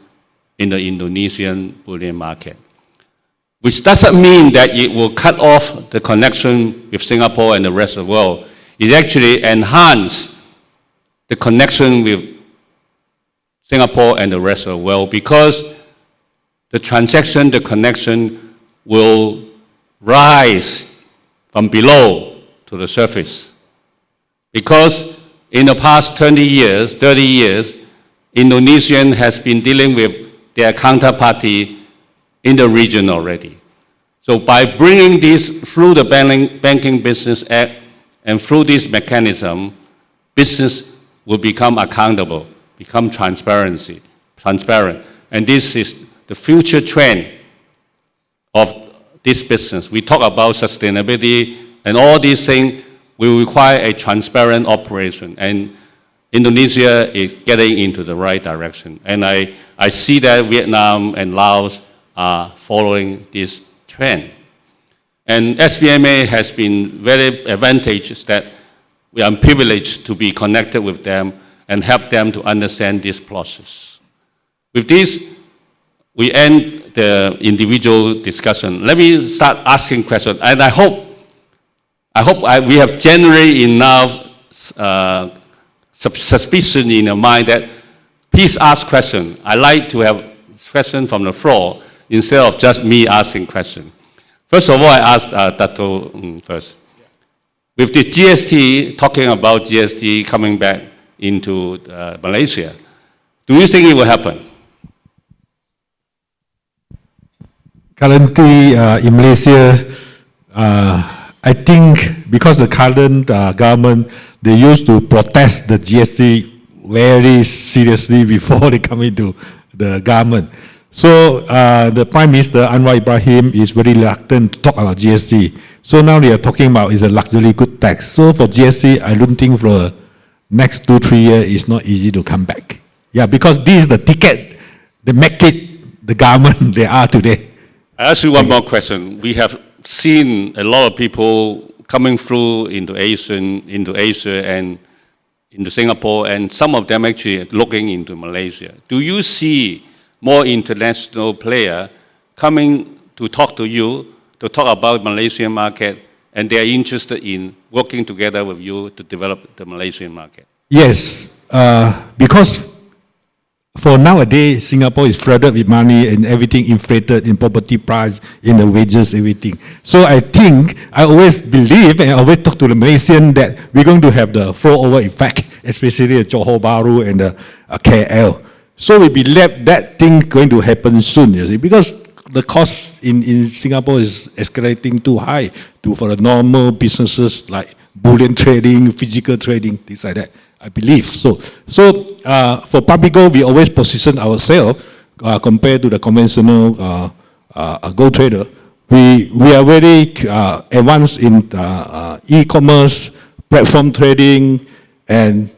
in the Indonesian bullion market, which doesn't mean that it will cut off the connection with Singapore and the rest of the world. It actually enhances the connection with Singapore and the rest of the world, because the transaction, the connection will rise from below to the surface. Because in the past 20 years, 30 years, Indonesian has been dealing with their counterparty in the region already. So by bringing this through the Banking Business Act and through this mechanism, business will become accountable, become transparent. And this is the future trend of this business. We talk about sustainability, and all these things will require a transparent operation. And Indonesia is getting into the right direction. And I see that Vietnam and Laos are following this trend. And SBMA has been very advantageous that we are privileged to be connected with them and help them to understand this process. With this, we end the individual discussion. Let me start asking questions. And I hope we have generated enough suspicion in your mind that please ask questions. I like to have questions from the floor instead of just me asking questions. First of all, I asked Dato first. With the GST, talking about GST coming back into Malaysia, do you think it will happen? Currently, in Malaysia, I think because the current government, they used to protest the GST very seriously before they come into the government. So the Prime Minister, Anwar Ibrahim, is very reluctant to talk about GST. So now they are talking about is a luxury good tax. So for GST, I don't think for the next 2-3 years, it's not easy to come back. Yeah, because this is the ticket that make it the government they are today. I ask you one more question. We have seen a lot of people coming through into Asia and into Singapore, and some of them actually looking into Malaysia. Do you see more international player coming to talk to you, to talk about Malaysian market, and they are interested in working together with you to develop the Malaysian market? Yes, because for nowadays, Singapore is flooded with money and everything inflated in property price, in the wages, everything. So I think, I always believe and I always talk to the Malaysian that we're going to have the fall-over effect, especially the Johor Bahru and the KL. So we believe that thing going to happen soon, you see, because the cost in Singapore is escalating too high for the normal businesses like bullion trading, physical trading, things like that. I believe so. So for public gold, we always position ourselves compared to the conventional gold trader. We are very advanced in e-commerce, platform trading, and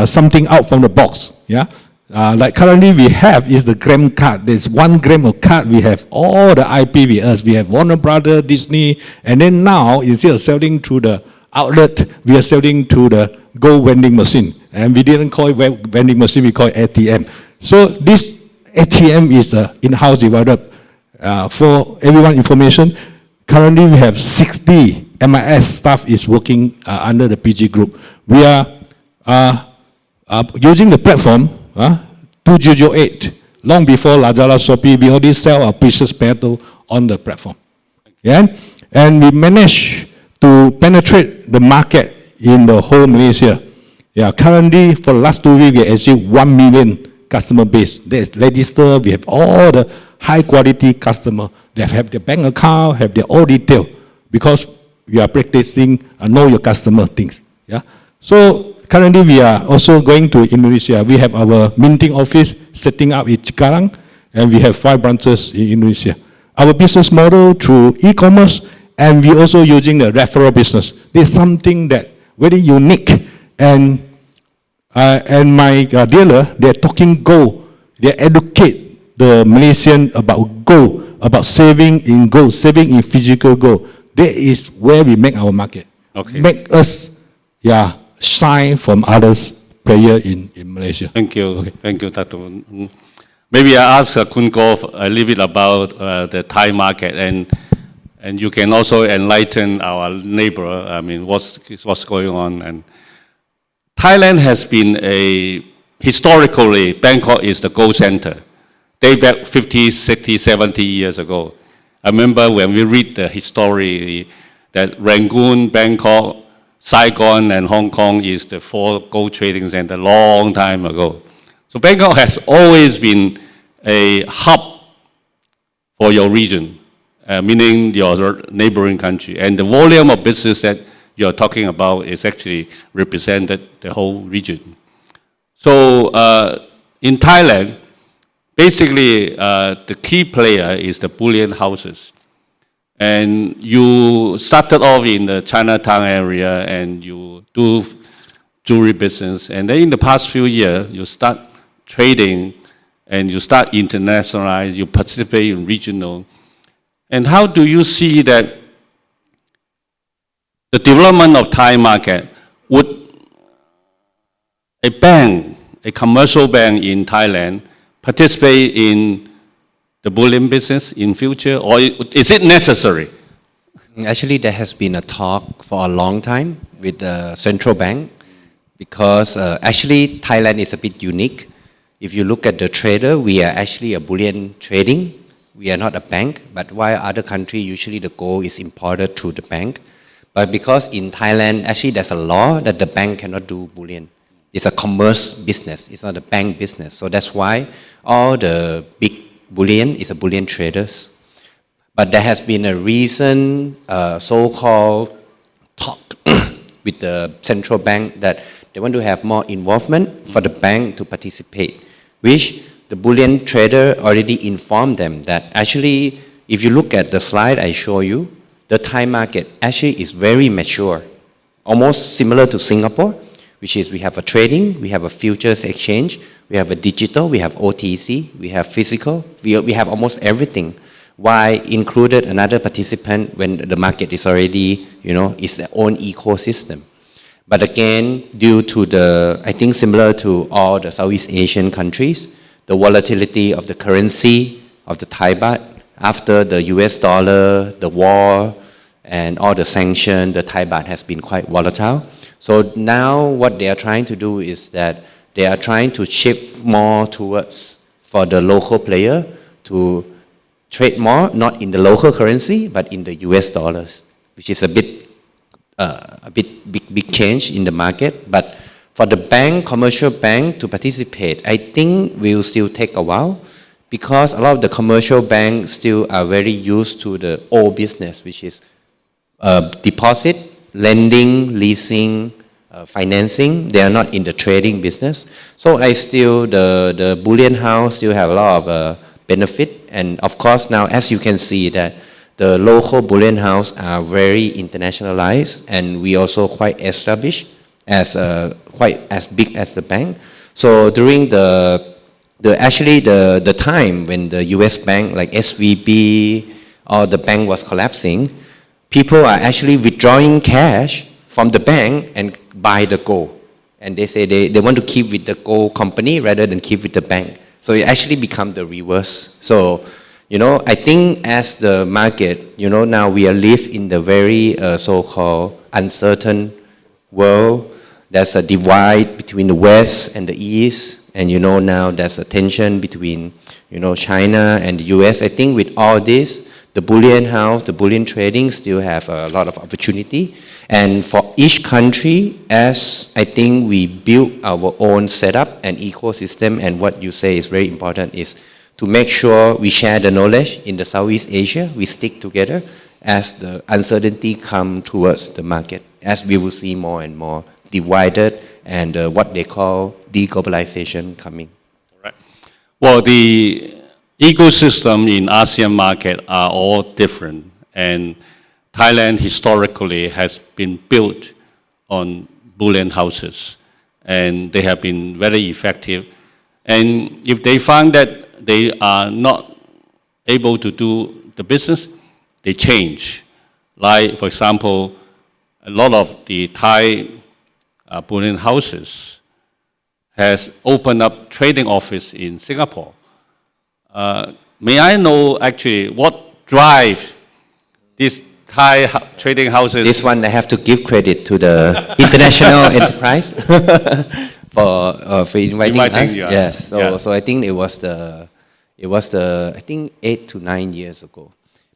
something out from the box. Yeah. Like currently we have is the gram card. There's 1 gram of card. We have all the IP with us. We have Warner Brother, Disney, and then now instead of selling through the outlet, we are selling to the gold vending machine. And we didn't call it vending machine, we call it ATM. So this ATM is in-house developed. For everyone information, currently we have 60 MIS staff is working under the PG group. We are using the platform 2008, long before Lazada, Shopee, we already sell our precious metal on the platform. Yeah? And we managed to penetrate the market in the whole Malaysia. Yeah, currently for the last 2 weeks, we achieved 1 million customer base. There's registered, we have all the high quality customer. They have their bank account, have their all detail, because we are practicing know your customer things. Yeah. So currently we are also going to Indonesia. We have our minting office setting up in Cikarang, and we have 5 branches in Indonesia. Our business model through e-commerce, and we also using the referral business. This is something that very unique, and my dealer, they're talking gold. They educate the Malaysian about gold, about saving in gold, saving in physical gold. That is where we make our market. Okay. Make us, shine from others player in Malaysia. Thank you. Okay. Thank you, Dato. Maybe I ask Khun Kof a little bit about the Thai market, and you can also enlighten our neighbor, I mean, what's going on. And Thailand has been historically, Bangkok is the gold center. Day back 50, 60, 70 years ago. I remember when we read the history that Rangoon, Bangkok, Saigon, and Hong Kong is the 4 gold trading centers long time ago. So Bangkok has always been a hub for your region, meaning your neighboring country. And the volume of business that you're talking about is actually represented the whole region. So in Thailand, basically the key player is the bullion houses. And you started off in the Chinatown area and you do jewelry business. And then in the past few years, you start trading and you start internationalize, you participate in regional. And how do you see that the development of Thai market, would a bank, a commercial bank in Thailand, participate in the bullion business in future, or is it necessary? Actually, there has been a talk for a long time with the central bank, because actually Thailand is a bit unique. If you look at the trader, we are actually a bullion trading. We are not a bank, but while other countries, usually the gold is imported through the bank. But because in Thailand, actually there's a law that the bank cannot do bullion. It's a commerce business, it's not a bank business. So that's why all the big bullion is a bullion traders. But there has been a recent so-called talk with the central bank that they want to have more involvement for the bank to participate, which the bullion trader already informed them that actually, if you look at the slide I show you, the Thai market actually is very mature, almost similar to Singapore, which is we have a trading, we have a futures exchange, we have a digital, we have OTC, we have physical, we have almost everything. Why included another participant when the market is already, is their own ecosystem? But again, due to I think similar to all the Southeast Asian countries, the volatility of the currency of the Thai baht, after the US dollar, the war, and all the sanctions, the Thai baht has been quite volatile. So now what they are trying to do is that they are trying to shift more towards for the local player to trade more, not in the local currency, but in the US dollars, which is a big change in the market. But for the bank, commercial bank to participate, I think will still take a while, because a lot of the commercial banks still are very used to the old business, which is deposit, lending, leasing, financing. They are not in the trading business. So the bullion house still have a lot of benefit. And of course now, as you can see, that the local bullion house are very internationalized, and we also quite established as quite as big as the bank. So during the time when the US bank like SVB or the bank was collapsing, people are actually withdrawing cash from the bank and buy the gold. And they say they want to keep with the gold company rather than keep with the bank. So it actually become the reverse. So, I think as the market, now we are live in the very so-called uncertain world. There's a divide between the West and the East. And now there's a tension between, China and the US. I think with all this, the bullion house, the bullion trading still have a lot of opportunity. And for each country, as I think we build our own setup and ecosystem, and what you say is very important, is to make sure we share the knowledge in the Southeast Asia, we stick together as the uncertainty come towards the market, as we will see more and more divided and what they call deglobalization coming. Right. Well, the ecosystem in ASEAN market are all different, and Thailand historically has been built on bullion houses, and they have been very effective. And if they find that they are not able to do the business, they change. Like, for example, a lot of the Thai bullion houses has opened up trading office in Singapore. May I know actually what drives these Thai trading houses? This one I have to give credit to the international enterprise for inviting us. You. Yes. Yeah. So I think it was the I think 8 to 9 years ago,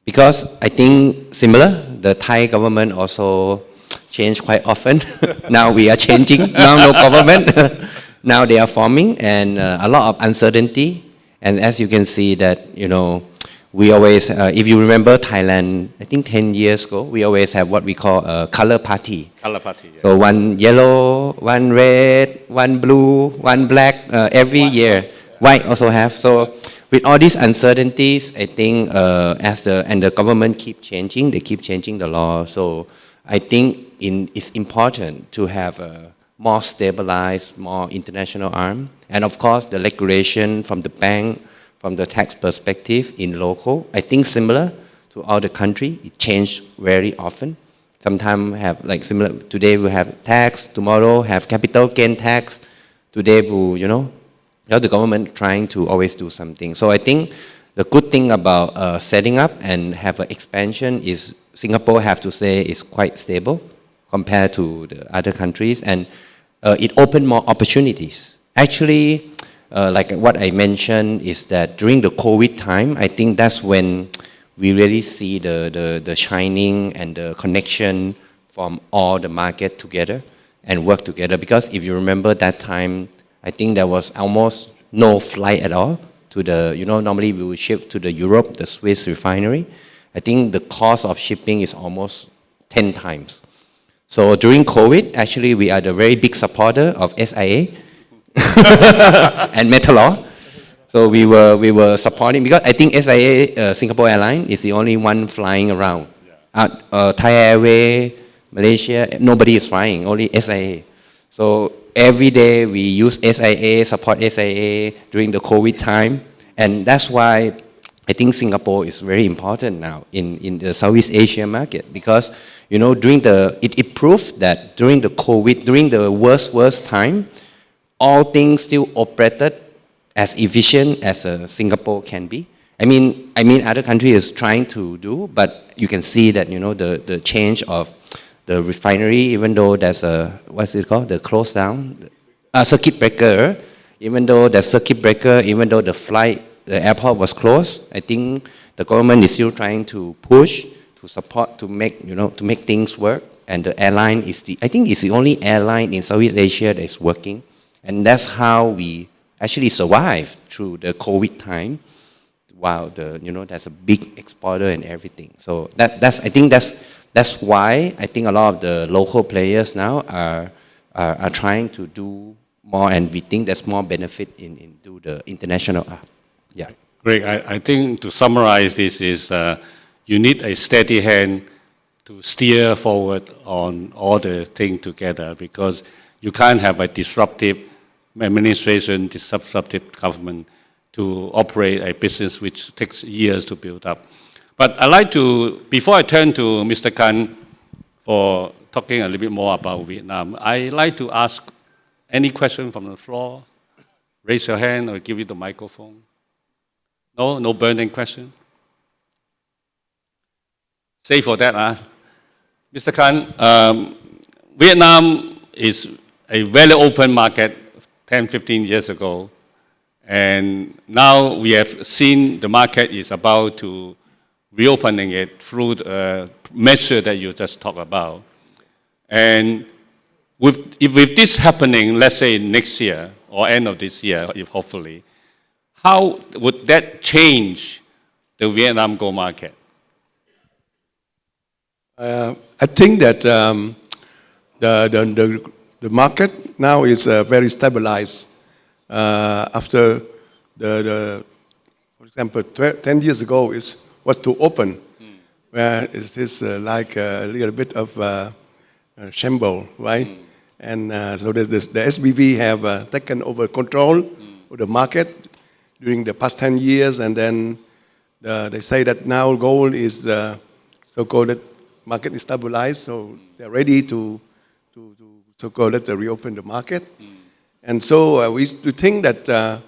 because I think similar, the Thai government also changed quite often. Now we are changing. Now no government. Now they are forming, and a lot of uncertainty. And as you can see that, we always, if you remember Thailand, I think 10 years ago, we always have what we call a color party. Color party. Yeah. So one yellow, one red, one blue, one black, every year. White also have. So with all these uncertainties, I think and the government keep changing, they keep changing the law. So I think it's important to have a more stabilized, more international arm. And of course, the regulation from the bank, from the tax perspective in local, I think similar to other country. It changed very often. Sometimes have like similar, today we have tax, tomorrow have capital gain tax. Today we, the government trying to always do something. So I think the good thing about setting up and have an expansion is Singapore, have to say, is quite stable compared to the other countries, and it opened more opportunities. Actually, like what I mentioned is that during the COVID time, I think that's when we really see the shining and the connection from all the market together and work together. Because if you remember that time, I think there was almost no flight at all to the, normally we would ship to the Europe, the Swiss refinery. I think the cost of shipping is almost 10 times. So during COVID, actually we are the very big supporter of SIA and Metalor. So we were supporting, because I think SIA, Singapore Airlines, is the only one flying around. Thai Airways, Malaysia, nobody is flying, only SIA. So every day we use SIA, support SIA during the COVID time. And that's why I think Singapore is very important now in the Southeast Asia market because, you know, it proved that during the COVID, during the worst time, all things still operated as efficient as Singapore can be. I mean, other countries is trying to do, but you can see that, you know, the change of the refinery, even though there's what's it called, the close down, circuit breaker, even though the circuit breaker, even though the airport was closed, I think the government is still trying to push, to support, to make, you know, to make things work. And the airline I think it's the only airline in Southeast Asia that is working. And that's how we actually survived through the COVID time, while there's a big exporter and everything. So I think that's why I think a lot of the local players now are trying to do more, and we think there's more benefit in do the international. Yeah. Great. I think to summarize this is you need a steady hand to steer forward on all the things together, because you can't have a disruptive administration, disruptive government to operate a business which takes years to build up. But I'd like to, before I turn to Mr. Khanh for talking a little bit more about Vietnam, I'd like to ask any question from the floor. Raise your hand or give you the microphone. No burning question? Say for that, Mr. Khanh, Vietnam is a very open market 10, 15 years ago. And now we have seen the market is about to reopening it through the measure that you just talked about. And with this happening, let's say next year or end of this year, if hopefully, how would that change the Vietnam gold market? I think that the market now is very stabilized. After for example, 10 years ago was too open, where it is like a little bit of a shamble, right? And so the SBV have taken over control of the market during the past 10 years, and then they say that now gold is so-called market is stabilized, so they're ready to so-called reopen the market. And so we think that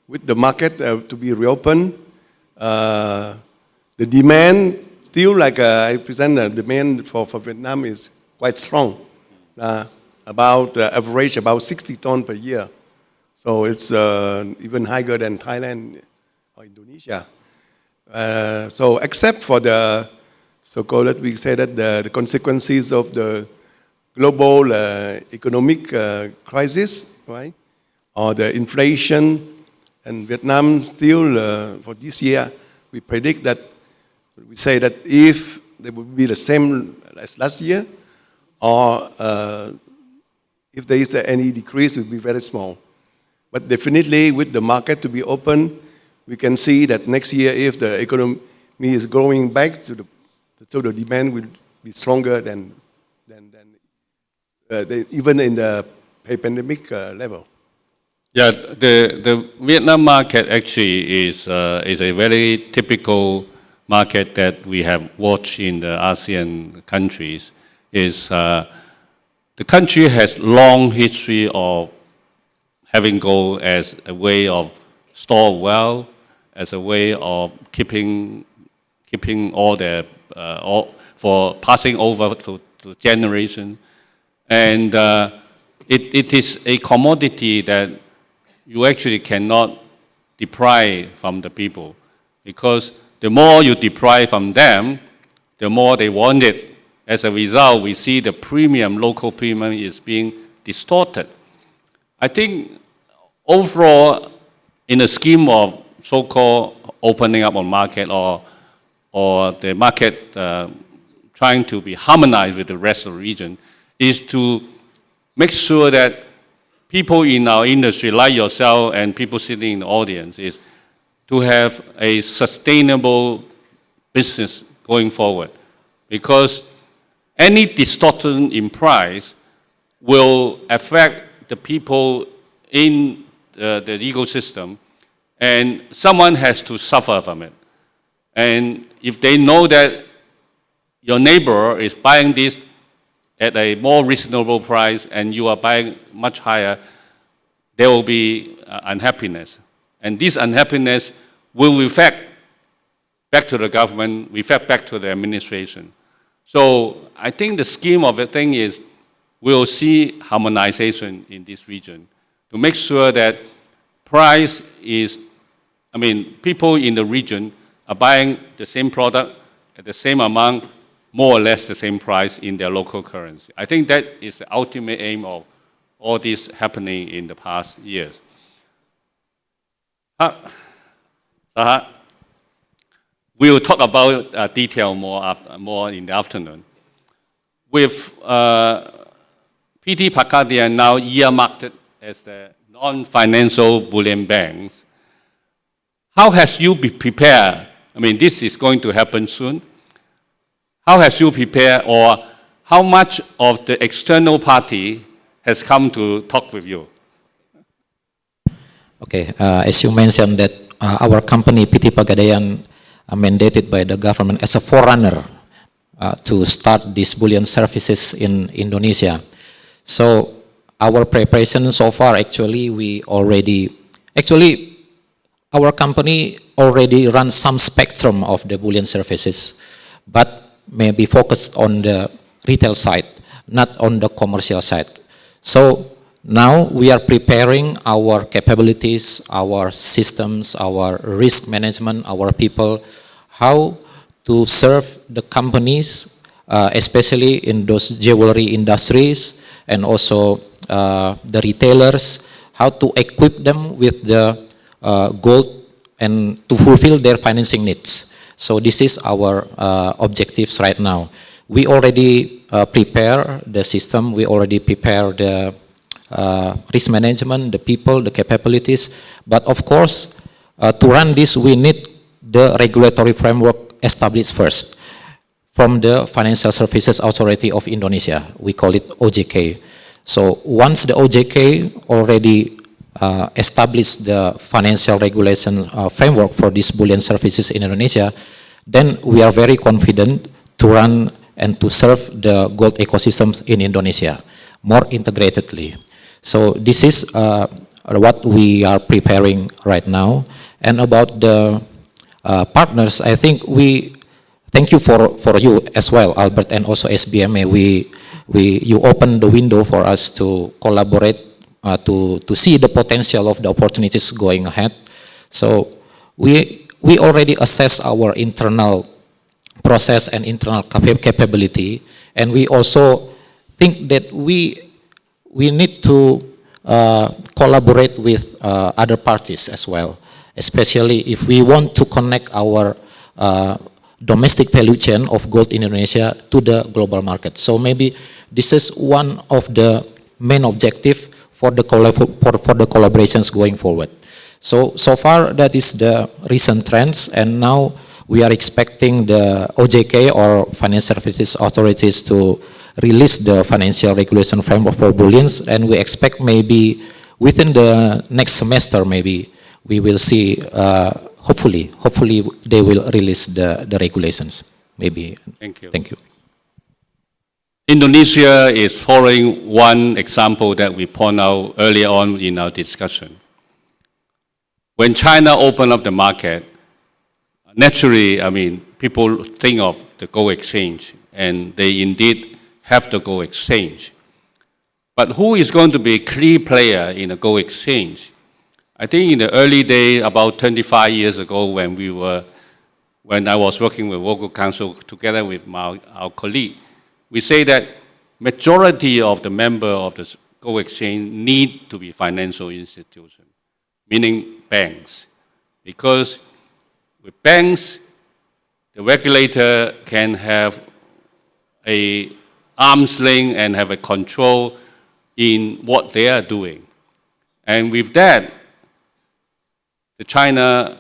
with the market to be reopened, the demand still, like I present, the demand for Vietnam is quite strong, about average about 60 tons per year. So it's even higher than Thailand or Indonesia. So except for the so-called, we say that the consequences of the global economic crisis, right? Or the inflation, and Vietnam still, for this year, we predict that, we say that if they will be the same as last year, or if there is any decrease, it will be very small. But definitely with the market to be open, we can see that next year, if the economy is going back so the demand will be stronger than even in the pandemic level. Yeah, the Vietnam market actually is a very typical market that we have watched in the ASEAN countries. The country has long history of having gold as a way of store wealth, as a way of keeping all the for passing over to generation. And it is a commodity that you actually cannot deprive from the people, because the more you deprive from them, the more they want it. As a result, we see the local premium is being distorted. I think overall, in the scheme of so-called opening up on market or the market trying to be harmonized with the rest of the region, is to make sure that people in our industry, like yourself and people sitting in the audience, is to have a sustainable business going forward. Because any distortion in price will affect the people in the ecosystem, and someone has to suffer from it. And if they know that your neighbor is buying this at a more reasonable price and you are buying much higher, there will be unhappiness. And this unhappiness will reflect back to the government, reflect back to the administration. So I think the scheme of the thing is we'll see harmonization in this region to make sure that price is, people in the region are buying the same product at the same amount, more or less the same price in their local currency. I think that is the ultimate aim of all this happening in the past years. Sahat, we will talk about detail more in the afternoon. With PT Pegadaian now earmarked as the non-financial bullion banks, how has you been prepared? This is going to happen soon. How has you prepared, or how much of the external party has come to talk with you? Okay, as you mentioned that our company PT Pegadaian mandated by the government as a forerunner to start these bullion services in Indonesia. So our preparation so far, our company already runs some spectrum of the bullion services, but maybe focused on the retail side, not on the commercial side. So now we are preparing our capabilities, our systems, our risk management, our people, how to serve the companies, especially in those jewelry industries and also the retailers, how to equip them with the gold and to fulfill their financing needs. So this is our objectives right now. We already prepare the system, we already prepare the risk management, the people, the capabilities, but of course, to run this, we need the regulatory framework established first from the Financial Services Authority of Indonesia. We call it OJK. So once the OJK already established the financial regulation framework for these bullion services in Indonesia, then we are very confident to run and to serve the gold ecosystems in Indonesia more integratedly. So this is what we are preparing right now. And about the partners, I think we thank you for you as well, Albert, and also SBMA. You opened the window for us to collaborate to see the potential of the opportunities going ahead. So we already assess our internal process and internal capability, and we also think that we need to collaborate with other parties as well, especially if we want to connect our domestic value chain of gold in Indonesia to the global market. So maybe this is one of the main objectives for the collaborations going forward. So far that is the recent trends, and now we are expecting the OJK or Financial Services Authorities to release the financial regulation framework for bullions, and we expect maybe within the next semester maybe we will see, hopefully they will release the regulations, maybe. Thank you. Thank you. Indonesia is following one example that we point out earlier on in our discussion. When China opened up the market, naturally, people think of the gold exchange, and they indeed have the gold exchange. But who is going to be a key player in a gold exchange? I think in the early days, about 25 years ago, when I was working with Local Council together with our colleague, we say that majority of the members of the gold exchange need to be financial institutions, meaning banks, because with banks, the regulator can have an arm's length and have a control in what they are doing. And with that, the China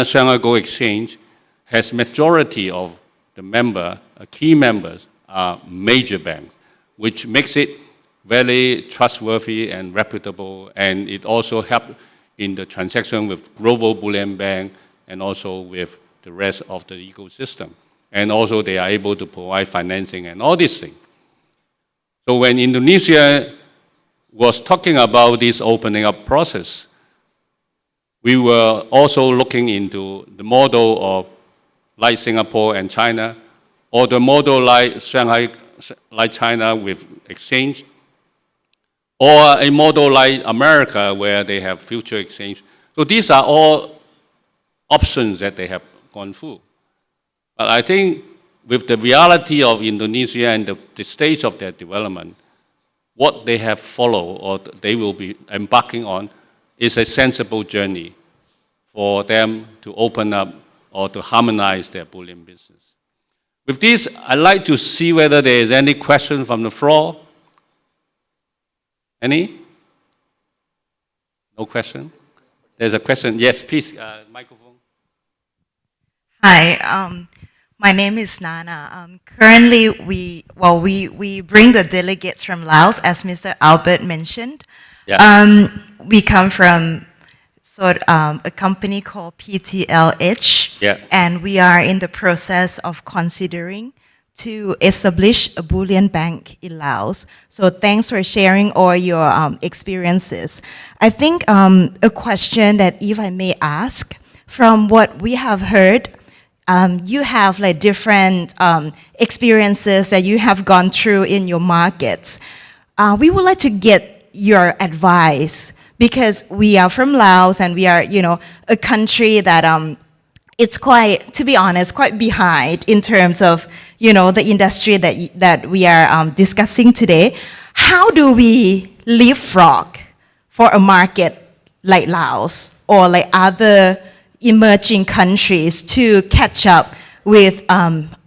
Shanghai Gold Exchange has majority of the key members are major banks, which makes it very trustworthy and reputable, and it also helps in the transaction with global bullion bank and also with the rest of the ecosystem. And also they are able to provide financing and all these things. So when Indonesia was talking about this opening up process, we were also looking into the model of like Singapore and China, or the model like Shanghai, like China with exchange, or a model like America where they have future exchange. So these are all options that they have gone through. But I think with the reality of Indonesia and the stage of their development, what they have followed or they will be embarking on is a sensible journey for them to open up or to harmonize their bullion business. With this, I'd like to see whether there is any question from the floor. Any? No question? There's a question. Yes, please, microphone. Hi, my name is Nana. Currently, we bring the delegates from Laos, as Mr. Albert mentioned. Yeah. We come from a company called PTLH, Yeah. and we are in the process of considering to establish a bullion bank in Laos. So thanks for sharing all your experiences. I think a question that if I may ask, from what we have heard, you have like different experiences that you have gone through in your markets. We would like to get your advice because we are from Laos and we are, a country that it's quite, to be honest, quite behind in terms of, the industry that we are discussing today. How do we leapfrog for a market like Laos or like other emerging countries to catch up with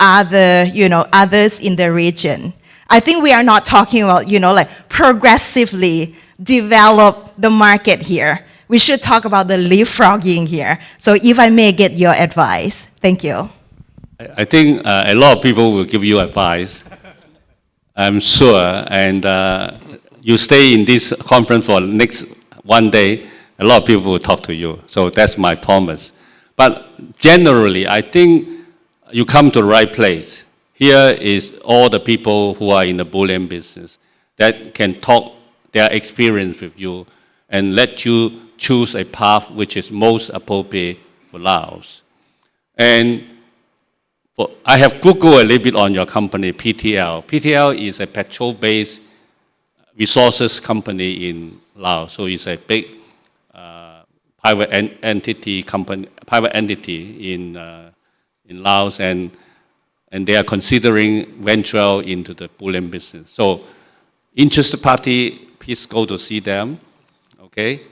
others in the region? I think we are not talking about, like progressively develop the market here. We should talk about the leapfrogging here. So if I may get your advice. Thank you. I think a lot of people will give you advice, I'm sure, and you stay in this conference for next one day, a lot of people will talk to you. So that's my promise. But generally, I think you come to the right place. Here is all the people who are in the bullion business that can talk their experience with you and let you choose a path which is most appropriate for Laos. And I have Googled a little bit on your company, PTL. PTL is a petrol-based resources company in Laos. So it's a big private entity in Laos, and they are considering venture into the bullion business. So interested party, please go to see them, okay?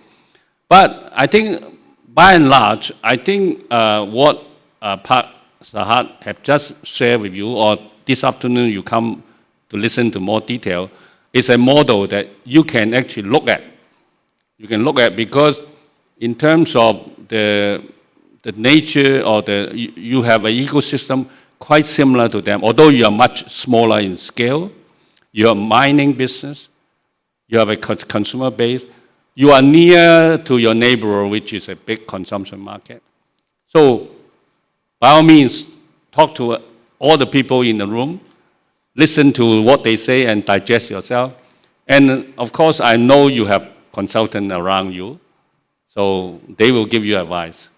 But I think, by and large, I think what Sahat have just shared with you, or this afternoon you come to listen to more detail, is a model that you can actually look at. You can look at because in terms of the nature or you have an ecosystem quite similar to them, although you are much smaller in scale, you are mining business, you have a consumer base, you are near to your neighbor, which is a big consumption market. So, by all means, talk to all the people in the room, listen to what they say and digest yourself. And of course, I know you have consultants around you, so they will give you advice.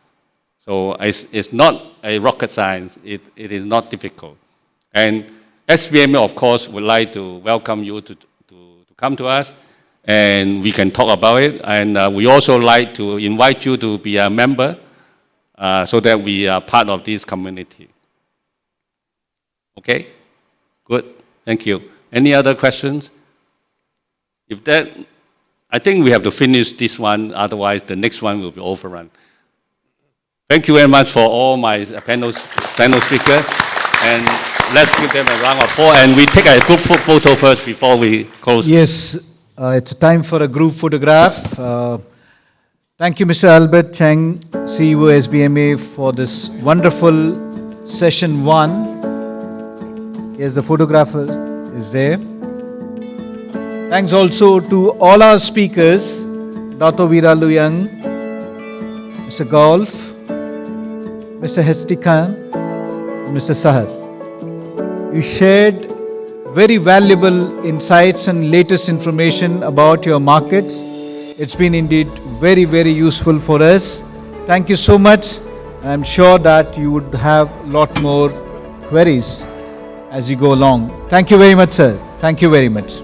So it's not a rocket science, it is not difficult. And SBMA, of course, would like to welcome you to come to us, and we can talk about it. And we also like to invite you to be a member, so that we are part of this community. Okay? Good. Thank you. Any other questions? If that, I think we have to finish this one, otherwise the next one will be overrun. Thank you very much for all my panel speakers, and let's give them a round of applause, and we take a group photo first before we close. Yes, it's time for a group photograph. Thank you, Mr. Albert Cheng, CEO SBMA, for this wonderful session 1. Here's the photographer is there. Thanks also to all our speakers, Dato Wira, Mr. Golf, Mr. Hesti Khan, and Mr. Sahat. You shared very valuable insights and latest information about your markets. It's been indeed very, very useful for us. Thank you so much. I'm sure that you would have a lot more queries as you go along. Thank you very much, sir. Thank you very much.